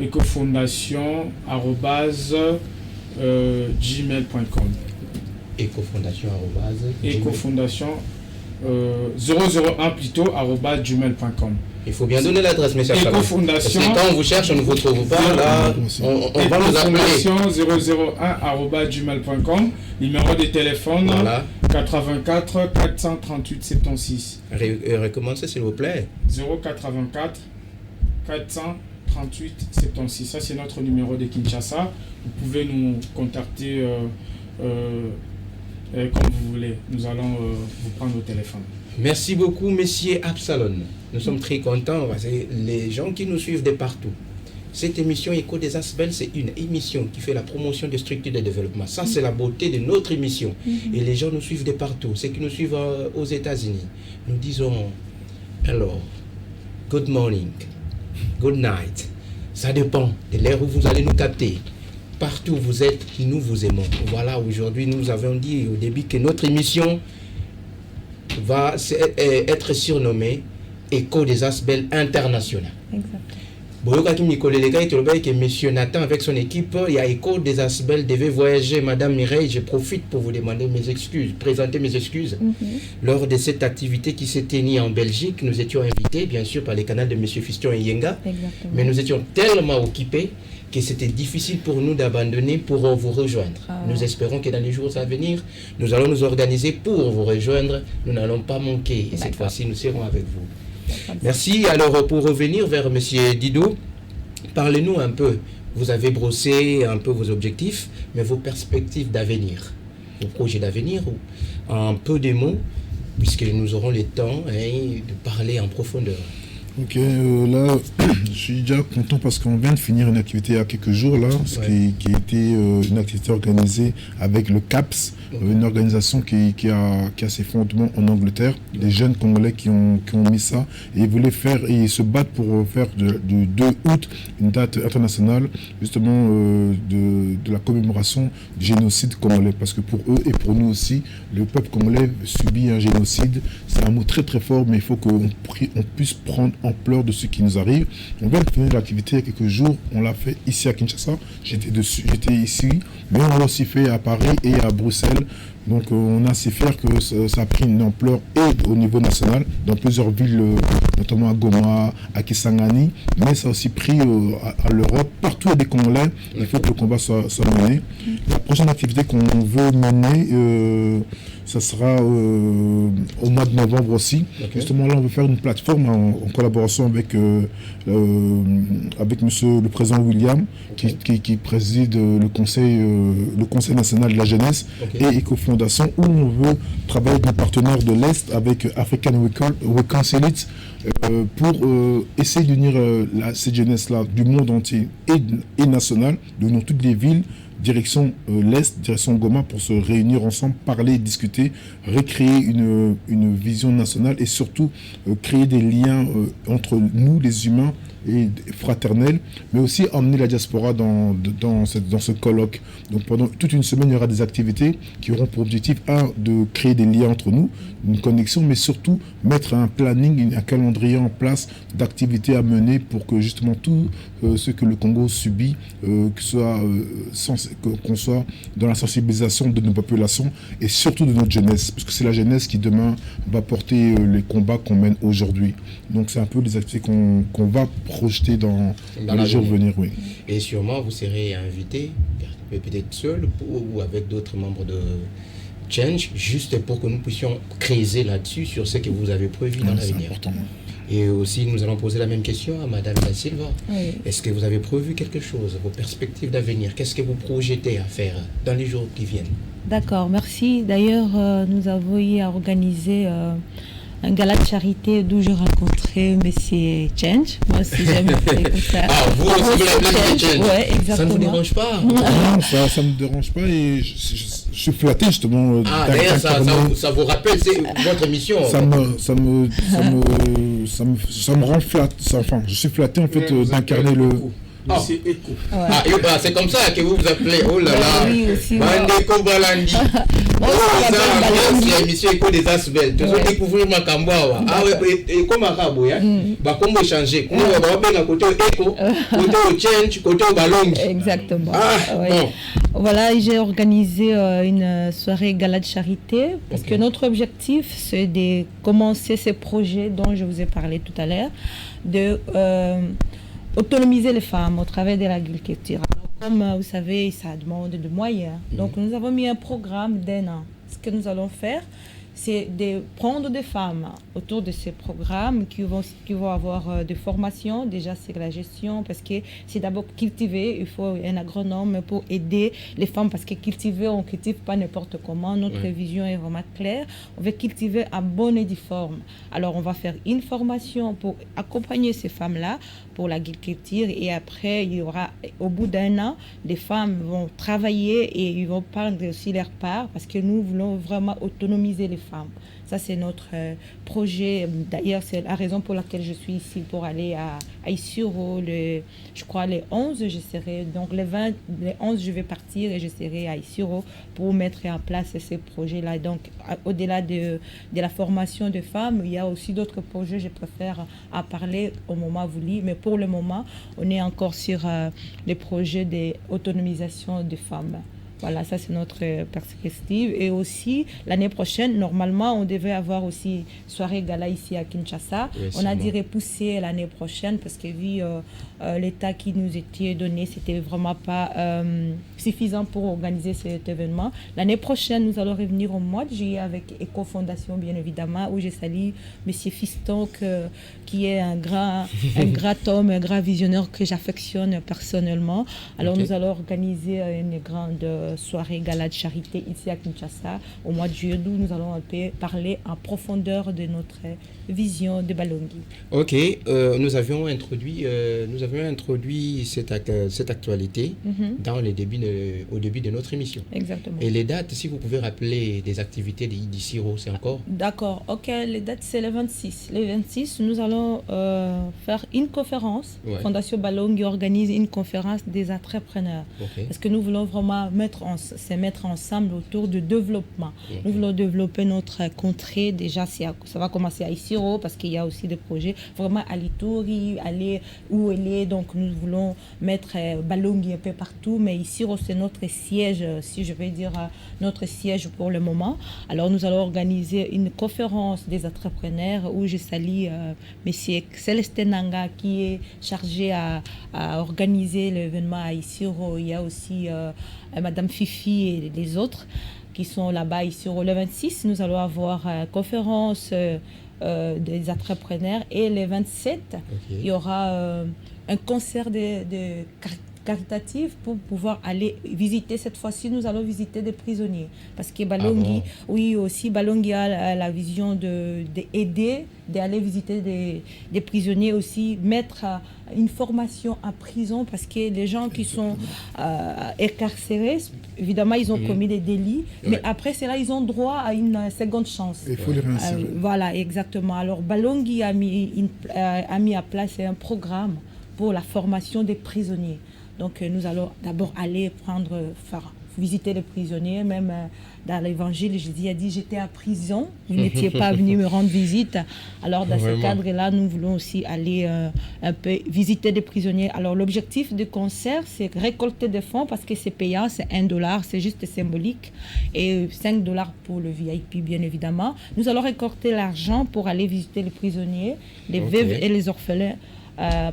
ecofondation@gmail.com. Ecofondation 001 plutôt @gmail.com. Il faut bien donner l'adresse, monsieur Absalon. Ecofondation. Parce que quand on vous cherche, on ne vous trouve pas. Là, on va vous appeler. Ecofondation 001 numéro de téléphone Voilà. 84 438 76. Recommencez s'il vous plaît. 084 438 76. Ça, c'est notre numéro de Kinshasa. Vous pouvez nous contacter comme vous voulez. Nous allons vous prendre au téléphone. Merci beaucoup, monsieur Absalon. Nous sommes très contents parce que les gens qui nous suivent de partout. Cette émission Écho des Asbel, c'est une émission qui fait la promotion des structures de développement. Ça, c'est la beauté de notre émission. Et les gens nous suivent de partout. Ceux qui nous suivent aux États-Unis, nous disons alors, good morning, good night. Ça dépend de l'heure où vous allez nous capter. Partout où vous êtes, nous vous aimons. Voilà, aujourd'hui, nous avons dit au début que notre émission va être surnommée Écho des Asbel International. Exactement. Que monsieur Nathan avec son équipe, il y a Écho des Asbel devait voyager. Madame Mireille, je profite pour vous demander mes excuses, présenter mes excuses. Lors de cette activité qui s'est tenue en Belgique, nous étions invités bien sûr par les canaux de monsieur Fiston et Yenga, mais nous étions tellement occupés que c'était difficile pour nous d'abandonner pour vous rejoindre. Nous espérons que dans les jours à venir, nous allons nous organiser pour vous rejoindre. Nous n'allons pas manquer et cette fois-ci, nous serons avec vous. Merci. Alors, pour revenir vers M. Dido, parlez-nous un peu. Vous avez brossé un peu vos objectifs, mais vos perspectives d'avenir, vos projets d'avenir, un peu des mots, puisque nous aurons le temps de parler en profondeur. Ok, là, je suis déjà content parce qu'on vient de finir une activité il y a quelques jours, là, qui était une activité organisée avec le CAPS, une organisation qui a ses fondements en Angleterre, des jeunes Congolais qui ont mis ça, et ils voulaient ils se battent pour faire du 2 août une date internationale, justement, de la commémoration du génocide congolais, parce que pour eux et pour nous aussi, le peuple congolais subit un génocide. C'est un mot très très fort, mais il faut qu'on puisse prendre ampleur de ce qui nous arrive. On vient de finir l'activité il y a quelques jours, on l'a fait ici à Kinshasa, j'étais ici, mais on l'a aussi fait à Paris et à Bruxelles. Donc on est assez fiers que ça a pris une ampleur et au niveau national, dans plusieurs villes, notamment à Goma, à Kisangani, mais ça a aussi pris à l'Europe, partout il y a des Congolais, il faut que le combat soit mené. La prochaine activité qu'on veut mener, Ça sera au mois de novembre aussi. Justement, là, on veut faire une plateforme en collaboration avec monsieur le président William, qui préside le Conseil national de la jeunesse et Éco-Fondation, où on veut travailler avec nos partenaires de l'Est, avec African Reconciliate, pour essayer d'unir cette jeunesse-là du monde entier et national, dans toutes les villes, direction l'Est, direction Goma, pour se réunir ensemble, parler, discuter, recréer une vision nationale et surtout créer des liens entre nous, les humains, et fraternelle, mais aussi emmener la diaspora dans ce colloque. Donc pendant toute une semaine, il y aura des activités qui auront pour objectif, de créer des liens entre nous, une connexion, mais surtout mettre un planning, un calendrier en place d'activités à mener pour que justement tout ce que le Congo subit, qu'on soit dans la sensibilisation de nos populations et surtout de notre jeunesse, parce que c'est la jeunesse qui demain va porter les combats qu'on mène aujourd'hui. Donc c'est un peu les activités qu'on va projeter dans les jours à venir, oui. Et sûrement, vous serez invité, peut-être seul ou avec d'autres membres de Change, juste pour que nous puissions creuser là-dessus, sur ce que vous avez prévu dans l'avenir. Et aussi, nous allons poser la même question à Madame Da Silva. Oui. Est-ce que vous avez prévu quelque chose, vos perspectives d'avenir? Qu'est-ce que vous projetez à faire dans les jours qui viennent? D'accord, merci. D'ailleurs, nous avons eu à organiser un gala de charité d'où j'ai rencontré Monsieur Change. Moi aussi, j'aime ça. Ah, vous aussi, vous l'appelez Change? Oui, exactement. Ça ne vous dérange pas? Non, ça ne me dérange pas et je suis flatté justement. D'ailleurs, ça vous rappelle, c'est votre mission. Ça me rend flatté. Enfin, je suis flatté en fait d'incarner le... C'est Eco. C'est comme ça que vous vous appelez. Oh là là. Oui, aussi. Bandeko Balandi. C'est l'émission Eco des Asbel. Tu vas découvrir ma Kambawa. Ah ouais, Eco Makabo, hein. Bah, comment échanger? Comment on va bien à côté Eco, côté au Change, côté au Balong. Exactement. Bon. Voilà, j'ai organisé une soirée gala de charité parce que notre objectif, c'est de commencer ces projets dont je vous ai parlé tout à l'heure, de autonomiser les femmes au travers de l'agriculture. Comme vous savez, ça demande de moyens. Donc nous avons mis un programme d'un an. Ce que nous allons faire, c'est de prendre des femmes autour de ces programmes qui vont avoir des formations. Déjà, c'est la gestion, parce que c'est d'abord cultiver. Il faut un agronome pour aider les femmes, parce que cultiver, on ne cultive pas n'importe comment. Notre vision est vraiment claire. On veut cultiver à bonne et due forme. Alors, on va faire une formation pour accompagner ces femmes-là pour l'agriculture. Et après, il y aura, au bout d'un an, les femmes vont travailler et ils vont prendre aussi leur part, parce que nous voulons vraiment autonomiser les femmes. Ça, c'est notre projet. D'ailleurs, c'est la raison pour laquelle je suis ici, pour aller à Isiro. Je crois les 11, je serai. Donc, les 11, je vais partir et je serai à Isiro pour mettre en place ces projets-là. Donc, au-delà de la formation de femmes, il y a aussi d'autres projets. Je préfère en parler au moment voulu. Mais pour le moment, on est encore sur les projets d'autonomisation des femmes. Voilà, ça c'est notre perspective. Et aussi, l'année prochaine, normalement, on devait avoir aussi soirée gala ici à Kinshasa. Oui, on a dû repousser l'année prochaine parce que vu l'état qui nous était donné, c'était vraiment pas suffisant pour organiser cet événement. L'année prochaine, nous allons revenir au mois de juillet avec Éco-Fondation, bien évidemment, où je salue M. Fiston, qui est un grand homme, un grand visionnaire que j'affectionne personnellement. Alors, nous allons organiser une grande soirée gala de charité ici à Kinshasa au mois de juillet, où nous allons un peu parler en profondeur de notre vision de Balongi. Ok, nous avions introduit cette actualité au début de notre émission. Exactement. Et les dates, si vous pouvez rappeler des activités d'Isiro, c'est encore? D'accord, ok, les dates c'est le 26. Le 26, nous allons faire une conférence. Fondation Balongi organise une conférence des entrepreneurs. Parce que nous voulons vraiment se mettre ensemble autour du développement. Nous voulons développer notre contrée. Déjà, ça va commencer à Isiro, parce qu'il y a aussi des projets vraiment à l'Ituri, aller où elle est. Donc, nous voulons mettre Balongi un peu partout, mais Isiro, c'est notre siège, si je vais dire notre siège pour le moment. Alors, nous allons organiser une conférence des entrepreneurs où je salue M. Célestin Nanga, qui est chargé à organiser l'événement à Isiro. Il y a aussi Madame Fifi et les autres. qui sont là-bas ici le 26. Nous allons avoir une conférence des entrepreneurs et le 27, il y aura un concert de caritatif pour pouvoir aller visiter. Cette fois-ci, nous allons visiter des prisonniers. Parce que Balongi, oui, aussi, Balongi a la vision d'aider, d'aller visiter des prisonniers aussi, mettre une formation en prison parce que les gens qui sont incarcérés, évidemment, ils ont commis des délits, mais après cela, ils ont droit à une seconde chance. Il faut les réinsérer. Voilà, exactement. Alors, Balongi a mis à place un programme pour la formation des prisonniers. Donc, nous allons d'abord aller visiter les prisonniers. Même dans l'évangile, Jésus a dit, j'étais à prison, vous n'étiez pas venu me rendre visite. Alors, dans ce cadre-là, nous voulons aussi aller un peu visiter des prisonniers. Alors, l'objectif du concert, c'est récolter des fonds parce que c'est payant, c'est $1, c'est juste symbolique. Et $5 pour le VIP, bien évidemment. Nous allons récolter l'argent pour aller visiter les prisonniers, les veuves et les orphelins.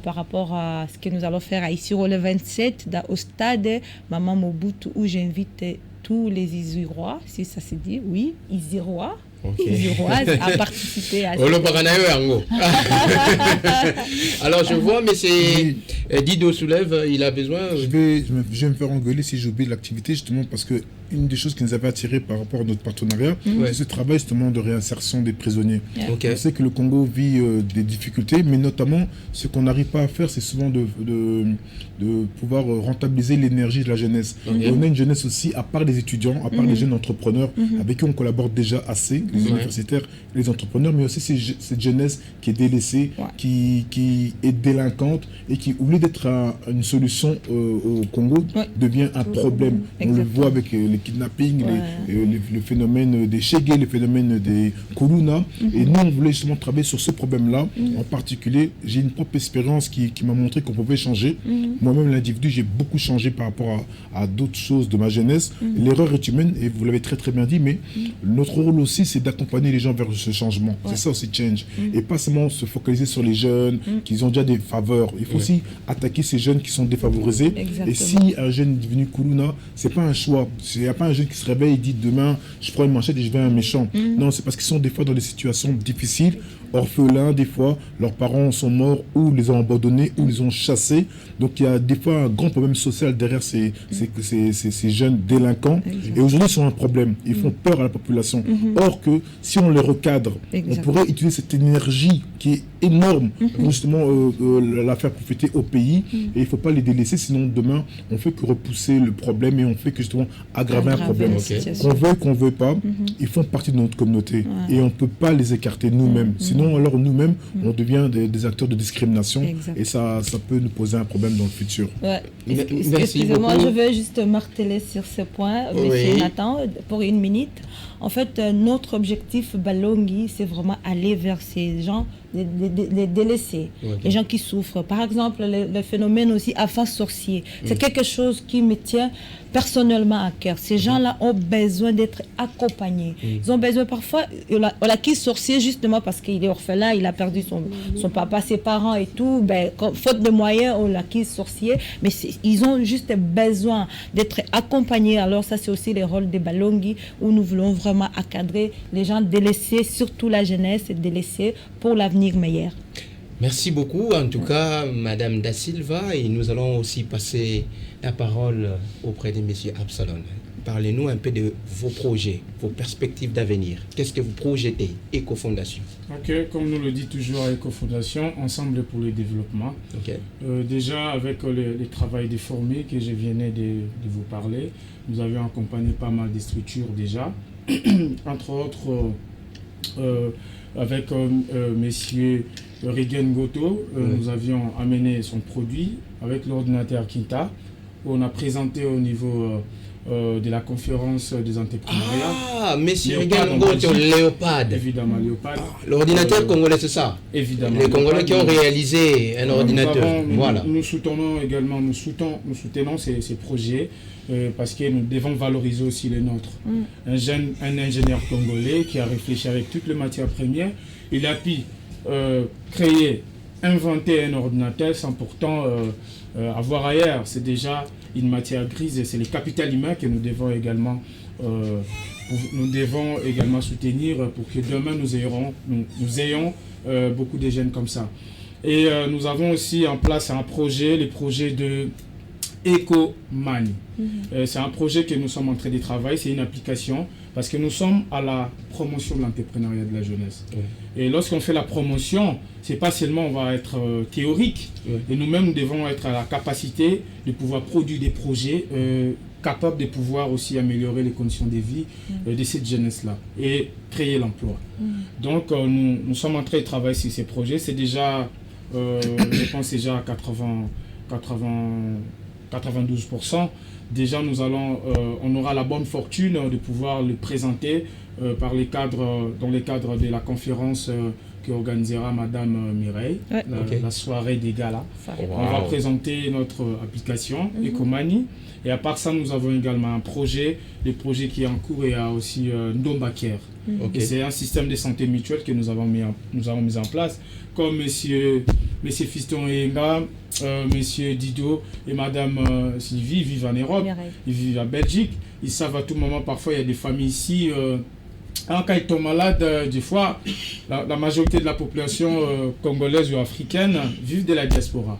Par rapport à ce que nous allons faire ici le 27 au stade Maman Mobutu où j'invite tous les Isirois, si ça se dit, oui, Isirois. Isiroises à participer à Alors je vois, mais c'est Dido soulève, il a besoin. Je vais me faire engueuler si j'oublie l'activité, justement parce que une des choses qui nous avait attiré par rapport à notre partenariat, c'est ce travail justement de réinsertion des prisonniers. On sait que le Congo vit des difficultés, mais notamment ce qu'on n'arrive pas à faire, c'est souvent de pouvoir rentabiliser l'énergie de la jeunesse. Et on a une jeunesse aussi, à part les étudiants, à part les jeunes entrepreneurs, avec qui on collabore déjà assez, les universitaires, les entrepreneurs, mais aussi cette jeunesse qui est délaissée, qui est délinquante et qui, au lieu d'être une solution au Congo, devient un problème. On le voit avec les kidnappings, le phénomène des Chegué, le phénomène des Kuluna. Et nous, on voulait justement travailler sur ce problème-là. En particulier, j'ai une propre expérience qui m'a montré qu'on pouvait changer. Moi-même, l'individu, j'ai beaucoup changé par rapport à d'autres choses de ma jeunesse. L'erreur est humaine, et vous l'avez très très bien dit, mais notre rôle aussi, c'est d'accompagner les gens vers ce changement. C'est ça aussi, change. Et pas seulement se focaliser sur les jeunes qui ont déjà des faveurs. Il faut aussi attaquer ces jeunes qui sont défavorisés. Et si un jeune est devenu Kuluna, c'est pas un choix. Il n'y a pas un jeune qui se réveille et dit demain je prends une manchette et je vais un méchant. Non, c'est parce qu'ils sont des fois dans des situations difficiles, orphelins, des fois leurs parents sont morts ou les ont abandonnés ou les ont chassés. Donc il y a des fois un grand problème social derrière ces jeunes délinquants. Et aujourd'hui ils sont un problème. Ils font peur à la population. Or que si on les recadre, on pourrait utiliser cette énergie qui est énorme pour justement la faire profiter au pays. Et il ne faut pas les délaisser, sinon demain on ne fait que repousser le problème et on fait que justement aggraver un problème. Qu'on veuille, qu'on ne veuille pas, ils font partie de notre communauté et on ne peut pas les écarter nous-mêmes. Sinon, alors nous-mêmes, on devient des acteurs de discrimination et ça peut nous poser un problème dans le futur. Excusez-moi, je veux juste marteler sur ce point, monsieur Nathan, pour une minute. En fait, notre objectif Balongi, c'est vraiment aller vers ces gens, les délaissés, les gens qui souffrent. Par exemple, le phénomène aussi enfants sorciers, c'est quelque chose qui me tient personnellement à cœur. Ces gens-là ont besoin d'être accompagnés. Ils ont besoin parfois, on l'acquis sorcier justement parce qu'il est orphelin, il a perdu son papa, ses parents et tout. Faute de moyens, on l'acquis sorcier, mais ils ont juste besoin d'être accompagnés. Alors ça, c'est aussi le rôle des Balongi où nous voulons vraiment accadrer les gens délaissés, surtout la jeunesse délaissée, pour l'avenir meilleur. Merci beaucoup, en tout cas, Madame Da Silva, et nous allons aussi passer la parole auprès de Monsieur Absalom. Parlez-nous un peu de vos projets, vos perspectives d'avenir. Qu'est-ce que vous projetez, Ecofondation? Ok, comme nous le dit toujours Ecofondation, ensemble pour le développement. Déjà, avec le travail des formés que je venais de vous parler, nous avions accompagné pas mal de structures déjà, entre autres avec Messieurs Regen Goto, nous avions amené son produit avec l'ordinateur Kinta. On a présenté au niveau de la conférence des entrepreneuriats. Ah, Messieurs Regen Goto, Léopard. Évidemment, Léopard. L'ordinateur congolais, c'est ça? Évidemment. Les Congolais qui ont réalisé un ordinateur. Nous soutenons également, nous soutenons ces projets parce que nous devons valoriser aussi les nôtres. Un ingénieur congolais qui a réfléchi avec toutes les matières premières, il a pu créer inventer un ordinateur sans pourtant avoir ailleurs. C'est déjà une matière grise et c'est le capital humain que nous devons également soutenir pour que demain nous ayons beaucoup de jeunes comme ça. Et nous avons aussi en place le projet de EcoMoney. C'est un projet que nous sommes en train de travailler, c'est une application parce que nous sommes à la promotion de l'entrepreneuriat de la jeunesse. Et lorsqu'on fait la promotion, c'est pas seulement on va être théorique, et nous-mêmes nous devons être à la capacité de pouvoir produire des projets capables de pouvoir aussi améliorer les conditions de vie de cette jeunesse-là et créer l'emploi. Donc nous sommes en train de travailler sur ces projets. C'est déjà, je pense déjà à 92%. Déjà, on aura la bonne fortune de pouvoir le présenter dans les cadres de la conférence qu'organisera Madame Mireille, la soirée des galas. On va présenter notre application EcoMoney. Et à part ça, nous avons également un projet qui est en cours et aussi Ndomba Care. Et c'est un système de santé mutuelle que nous avons mis en place, comme Monsieur Fiston Enga, Monsieur Dido et Madame Sylvie vivent en Europe, ils vivent en Belgique. Ils savent à tout moment, parfois il y a des familles ici, quand ils tombent malades, des fois, la majorité de la population congolaise ou africaine vivent de la diaspora.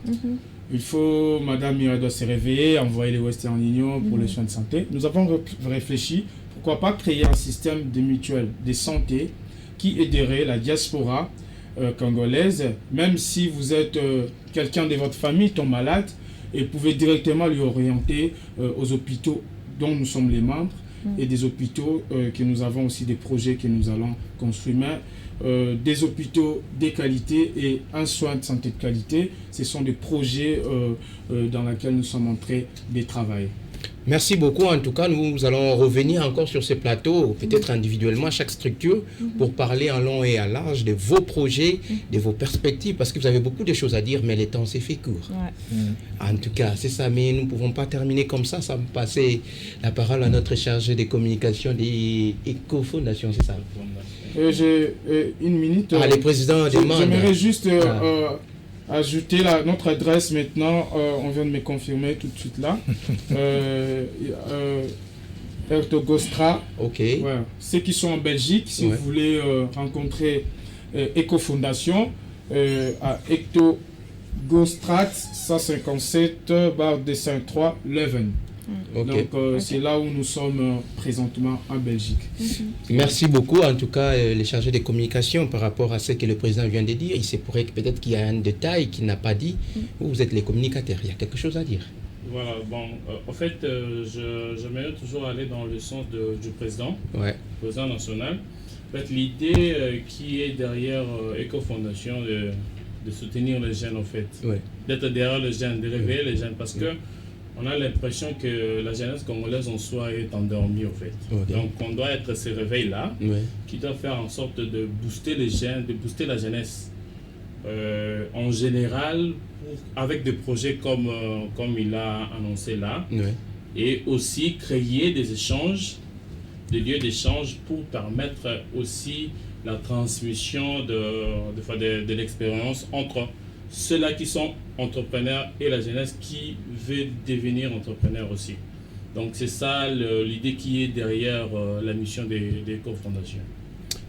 Il faut, Madame Mira doit se réveiller, envoyer les Western Union pour les soins de santé. Nous avons réfléchi, pourquoi pas créer un système de mutuelle de santé qui aiderait la diaspora congolaise, même si vous êtes quelqu'un de votre famille tombe malade, et vous pouvez directement lui orienter aux hôpitaux dont nous sommes les membres, et des hôpitaux que nous avons aussi des projets que nous allons construire. Mais des hôpitaux de qualité et un soin de santé de qualité, ce sont des projets dans lesquels nous sommes en train de travailler. Merci beaucoup. En tout cas, nous allons revenir encore sur ce plateau, peut-être individuellement à chaque structure, pour parler en long et en large de vos projets, de vos perspectives, parce que vous avez beaucoup de choses à dire, mais le temps s'est fait court. En tout cas, c'est ça, mais nous ne pouvons pas terminer comme ça, sans passer la parole à notre chargé de communication des Éco-Fondations, c'est ça? J'ai une minute. Les présidents demandent. J'aimerais juste ajouter notre adresse maintenant, on vient de me confirmer tout de suite là. Ertogostra. Ouais. Ceux qui sont en Belgique, si vous voulez rencontrer Éco-Fondation, à Ertogostrat 157 /253 Leuven. Donc c'est là où nous sommes présentement en Belgique. Merci beaucoup en tout cas les chargés de communication par rapport à ce que le président vient de dire. Il se pourrait que peut-être qu'il y a un détail qu'il n'a pas dit. Vous êtes les communicateurs, il y a quelque chose à dire. Voilà, bon, en fait, j'aimerais toujours aller dans le sens du président, président national. En fait, l'idée qui est derrière Éco-Fondation de soutenir les jeunes, en fait, d'être derrière les jeunes, de réveiller les jeunes, parce que on a l'impression que la jeunesse congolaise en soi est endormie, en fait. Donc, on doit être ce réveil-là qui doit faire en sorte de booster les jeunes, de booster la jeunesse en général, avec des projets comme il a annoncé là, et aussi créer des échanges, des lieux d'échange pour permettre aussi la transmission de l'expérience entre ceux-là qui sont entrepreneurs et la jeunesse qui veut devenir entrepreneur aussi. Donc c'est ça l'idée qui est derrière la mission des Éco-Fondations.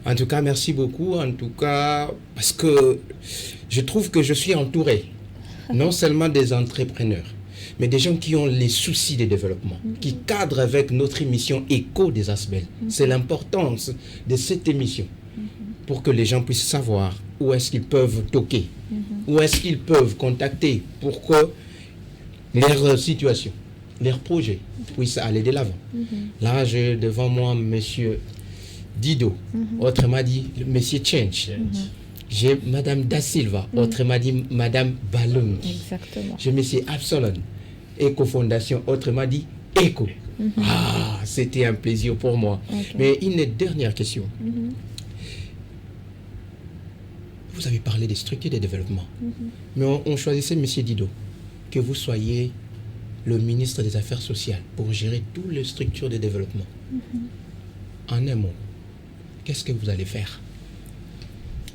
En tout cas, merci beaucoup. En tout cas, parce que je trouve que je suis entouré non seulement des entrepreneurs, mais des gens qui ont les soucis de développement, qui cadrent avec notre émission Éco des Asbel. C'est l'importance de cette émission pour que les gens puissent savoir où est-ce qu'ils peuvent toquer, où est-ce qu'ils peuvent contacter pour que leur situation, leurs projets puissent aller de l'avant. Là, j'ai devant moi Monsieur Dido, autrement dit Monsieur Change. J'ai Madame Da Silva, autrement dit Madame Balung. Exactement. J'ai Monsieur Absalon, Éco-Fondation, autrement dit Éco. C'était un plaisir pour moi. Mais une dernière question. Vous avez parlé des structures de développement. Mais on choisissait M. Dido, que vous soyez le ministre des Affaires sociales pour gérer toutes les structures de développement. En un mot, qu'est-ce que vous allez faire?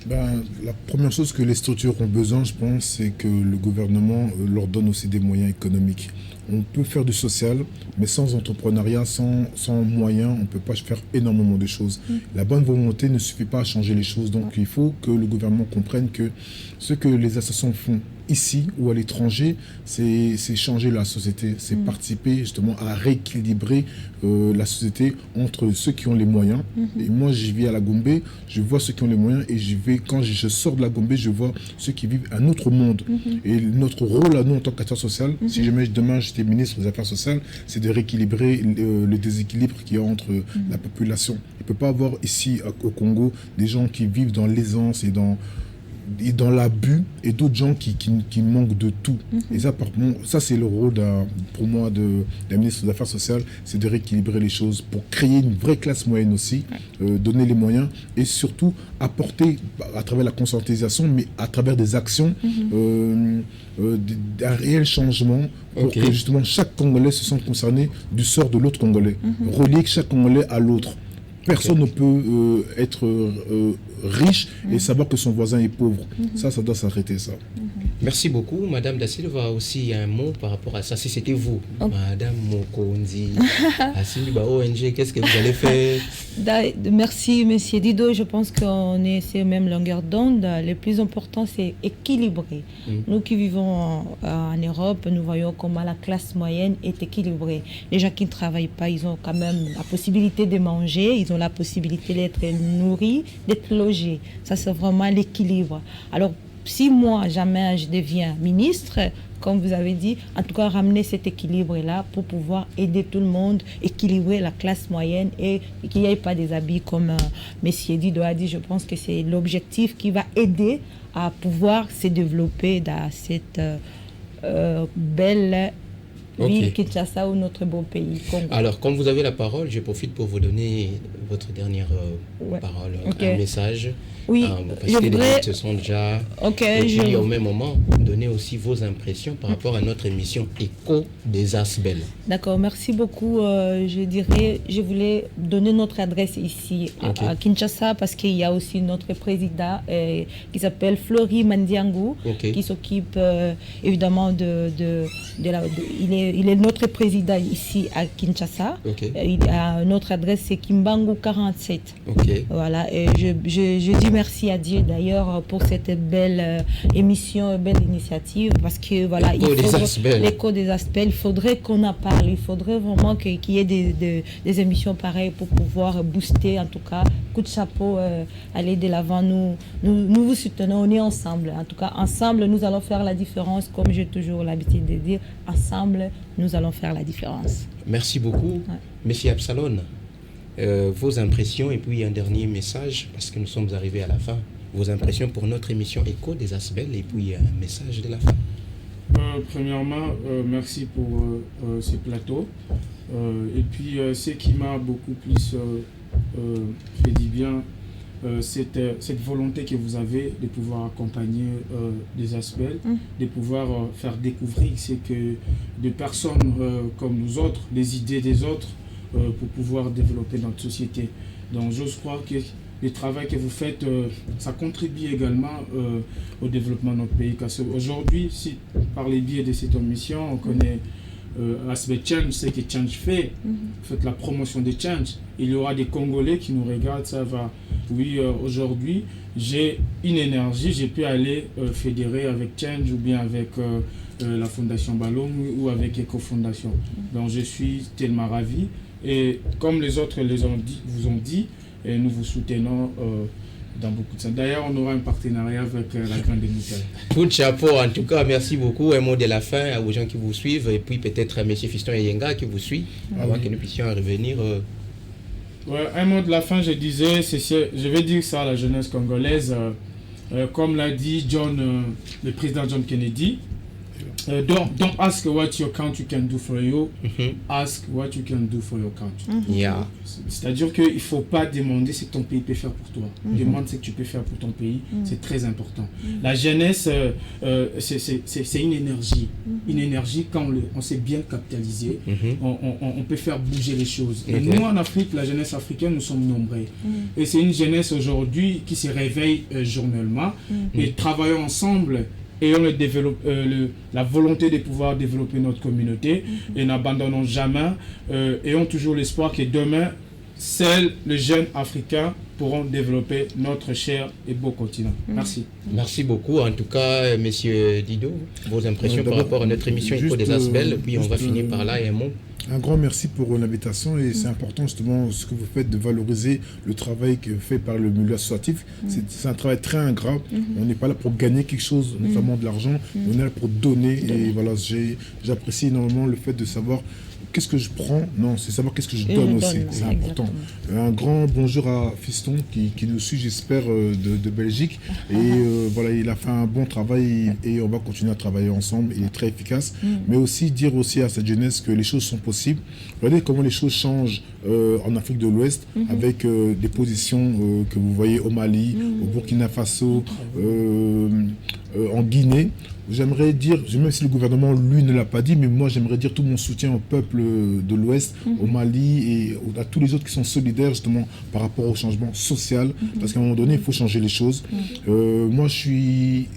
La première chose que les structures ont besoin, je pense, c'est que le gouvernement leur donne aussi des moyens économiques. On peut faire du social, mais sans entrepreneuriat, sans moyens, on ne peut pas faire énormément de choses. La bonne volonté ne suffit pas à changer les choses. Donc il faut que le gouvernement comprenne que ce que les associations font ici ou à l'étranger, c'est changer la société, c'est participer justement à rééquilibrer la société entre ceux qui ont les moyens. Et moi, je vis à la Gombe, je vois ceux qui ont les moyens et quand je sors de la Gombe, je vois ceux qui vivent un autre monde. Et notre rôle à nous en tant qu'acteurs sociaux, si demain j'étais ministre des Affaires sociales, c'est de rééquilibrer le déséquilibre qu'il y a entre la population. Il ne peut pas avoir ici au Congo des gens qui vivent dans l'aisance et dans l'abus et d'autres gens qui manquent de tout. Et ça c'est le rôle pour moi d'un ministre des Affaires sociales, c'est de rééquilibrer les choses pour créer une vraie classe moyenne aussi, donner les moyens et surtout apporter à travers la conscientisation, mais à travers des actions, un réel changement pour que justement chaque Congolais se sente concerné du sort de l'autre Congolais, relier chaque Congolais à l'autre. Personne ne peut être riche et savoir que son voisin est pauvre. Ça doit s'arrêter, ça. Merci beaucoup. Madame Da Silva, aussi un mot par rapport à ça. Si c'était vous, Madame Mokonzi, Asimba ONG, qu'est-ce que vous allez faire? Merci, Monsieur Dido. Je pense qu'on est sur la même longueur d'onde. Le plus important, c'est équilibrer. Nous qui vivons en Europe, nous voyons comment la classe moyenne est équilibrée. Les gens qui ne travaillent pas, ils ont quand même la possibilité de manger, ils ont la possibilité d'être nourris, d'être logés. Ça, c'est vraiment l'équilibre. Alors, si moi, jamais je deviens ministre, comme vous avez dit, en tout cas, ramener cet équilibre-là pour pouvoir aider tout le monde, équilibrer la classe moyenne et qu'il n'y ait pas des habits comme M. Dido a dit. Je pense que c'est l'objectif qui va aider à pouvoir se développer dans cette belle ville Kinshasa ou notre beau pays, Congo. Alors, comme vous avez la parole, je profite pour vous donner votre dernière parole, un message. Oui, parce que les minutes sont déjà... et puis, au même moment, donner aussi vos impressions par rapport à notre émission Écho des Asbel. D'accord, merci beaucoup. Je voulais donner notre adresse ici à Kinshasa parce qu'il y a aussi notre président qui s'appelle Flori Mandiangou qui s'occupe évidemment il est notre président ici à Kinshasa. Notre adresse c'est Kimbangu 47. Voilà, et je dis merci à Dieu d'ailleurs pour cette belle émission, belle initiative parce que voilà, l'écho des aspects, il faudrait qu'on en parle, il faudrait vraiment qu'il y ait des émissions pareilles pour pouvoir booster, en tout cas, coup de chapeau, aller de l'avant. Nous vous soutenons, on est ensemble. En tout cas, ensemble, nous allons faire la différence, comme j'ai toujours l'habitude de dire, ensemble, nous allons faire la différence. Merci beaucoup, Monsieur Absalon. Vos impressions et puis un dernier message parce que nous sommes arrivés à la fin. Vos impressions pour notre émission Écho des Asbel et puis un message de la fin. Premièrement, merci pour ce plateau. Et puis, ce qui m'a beaucoup plus fait du bien, cette volonté que vous avez de pouvoir accompagner des Asbel, de pouvoir faire découvrir c'est que des personnes comme nous autres, les idées des autres, pour pouvoir développer notre société. Donc j'ose croire que le travail que vous faites, ça contribue également au développement de notre pays. Parce qu'aujourd'hui, si par les biais de cette émission, on connaît Asbel Change, ce que Change fait, faites la promotion de Change. Il y aura des Congolais qui nous regardent, ça va. Oui, aujourd'hui, j'ai une énergie, j'ai pu aller fédérer avec Change ou bien avec la Fondation Ballon ou avec Eco Fondation. Donc je suis tellement ravi. Et comme les autres vous ont dit, et nous vous soutenons dans beaucoup de ça. D'ailleurs, on aura un partenariat avec la Grande Émission. Coup de chapeau, en tout cas, merci beaucoup. Un mot de la fin aux gens qui vous suivent, et puis peut-être M. Fiston Yenga qui vous suit, avant que nous puissions revenir. Un mot de la fin, je disais, je vais dire ça à la jeunesse congolaise, comme l'a dit le président John Kennedy, don't ask what your country can do for you, ask what you can do for your country. Yeah. C'est-à-dire qu'il ne faut pas demander ce que ton pays peut faire pour toi. Demande ce que tu peux faire pour ton pays, c'est très important. La jeunesse, c'est une énergie. Une énergie, quand on sait bien capitaliser, on peut faire bouger les choses. Et nous, en Afrique, la jeunesse africaine, nous sommes nombreux. Et c'est une jeunesse aujourd'hui qui se réveille journellement et travaillons ensemble. Ayons la volonté de pouvoir développer notre communauté et n'abandonnons jamais. Ayons toujours l'espoir que demain, seuls les jeunes africains pourront développer notre cher et beau continent. Merci. Merci beaucoup. En tout cas, Monsieur Dido, vos impressions par rapport à notre émission Écho des Asbel, puis on va finir par là et un mot. Un grand merci pour l'invitation et c'est important justement ce que vous faites de valoriser le travail fait par le milieu associatif. C'est un travail très ingrat. On n'est pas là pour gagner quelque chose, notamment de l'argent. On est là pour donner et voilà, j'apprécie énormément le fait de savoir qu'est-ce que je prends. Non, c'est savoir qu'est-ce que je donne aussi. C'est important. Un grand bonjour à Fiston qui nous suit, j'espère, de Belgique. Et voilà, il a fait un bon travail et on va continuer à travailler ensemble. Il est très efficace. Mais aussi dire aussi à cette jeunesse que les choses sont possibles. Regardez comment les choses changent en Afrique de l'Ouest avec des positions que vous voyez au Mali, au Burkina Faso, en Guinée. J'aimerais dire, même si le gouvernement, lui, ne l'a pas dit, mais moi, j'aimerais dire tout mon soutien au peuple de l'Ouest, au Mali et à tous les autres qui sont solidaires, justement, par rapport au changement social. Parce qu'à un moment donné, il faut changer les choses. Moi, je suis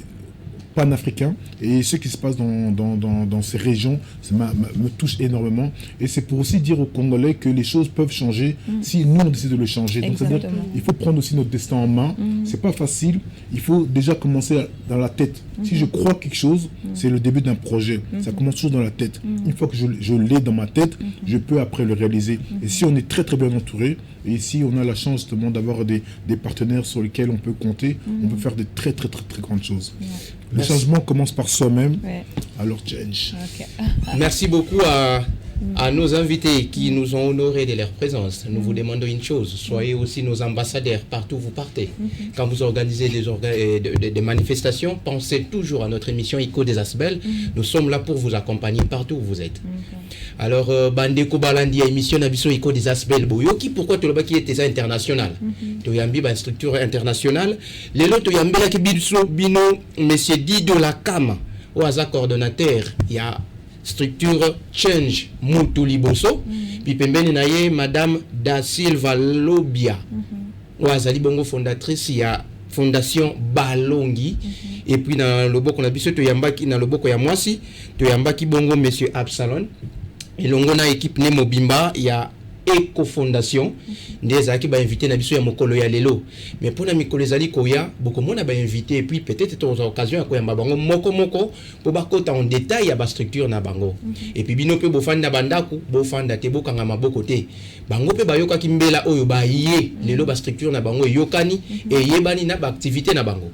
panafricain et ce qui se passe dans ces régions me touche énormément et c'est pour aussi dire aux Congolais que les choses peuvent changer si nous on décide de les changer. Donc c'est-à-dire il faut prendre aussi notre destin en main. C'est pas facile, il faut déjà commencer dans la tête. Si je crois quelque chose, c'est le début d'un projet. Ça commence toujours dans la tête. Une fois que je l'ai dans ma tête, je peux après le réaliser. Et si on est très très bien entouré et si on a la chance justement d'avoir des partenaires sur lesquels on peut compter, on peut faire de très très très très grandes choses. Le changement commence par soi-même, alors change. Merci beaucoup à nos invités qui nous ont honorés de leur présence. Nous vous demandons une chose, soyez aussi nos ambassadeurs partout où vous partez. Quand vous organisez des manifestations, pensez toujours à notre émission Écho des Asbel. Nous sommes là pour vous accompagner partout où vous êtes. Alors, Bandeko Balandi, émission Nabiso Écho des Asbel, Boyoki, pourquoi tu l'as qui est international? Tu as une structure internationale. Les lots, tu as un bino, monsieur Dido Lakama, ou à coordonnateur, il y a structure Change Mutuliboso, puis pembeni naye Madame Da Silva Lobia, ou azali bongo fondatrice, il y a Fondation Balongi, et puis dans le boko na biso to yambaki na le boko ya mwasi, to yambaki bongo Monsieur Absalon, et longo na équipe ne Mobimba, il y a Eco Fondation des aki ba invité na biso ya mokolo ya lelo mais pour na mikolo ezali koya beaucoup mona ba invité et puis peut-être aux occasions ya koyamba bango moko pour ba kota en détail ya ba structure na bango et puis bino pe bo fanda bandaku bo fanda te bo kanga maboko te bango pe ba yoka kimbela oyo ba yé lelo ba structure na bango yokani et yebani na ba activité na bango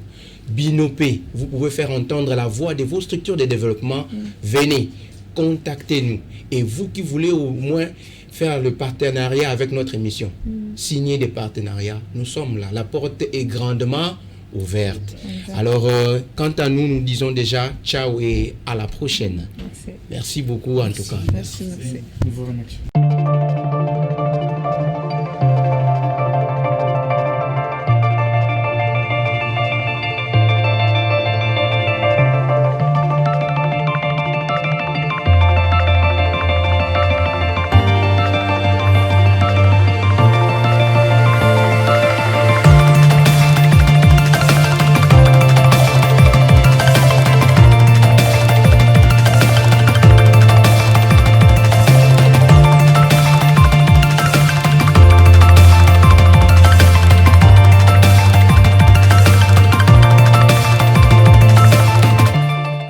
bino pe vous pouvez faire entendre la voix de vos structures de développement. Venez, contactez-nous et vous qui voulez au moins faire le partenariat avec notre émission, signer des partenariats, nous sommes là, la porte est grandement ouverte. Alors, quant à nous, nous disons déjà ciao et à la prochaine. Merci beaucoup en tout cas. Merci. Merci.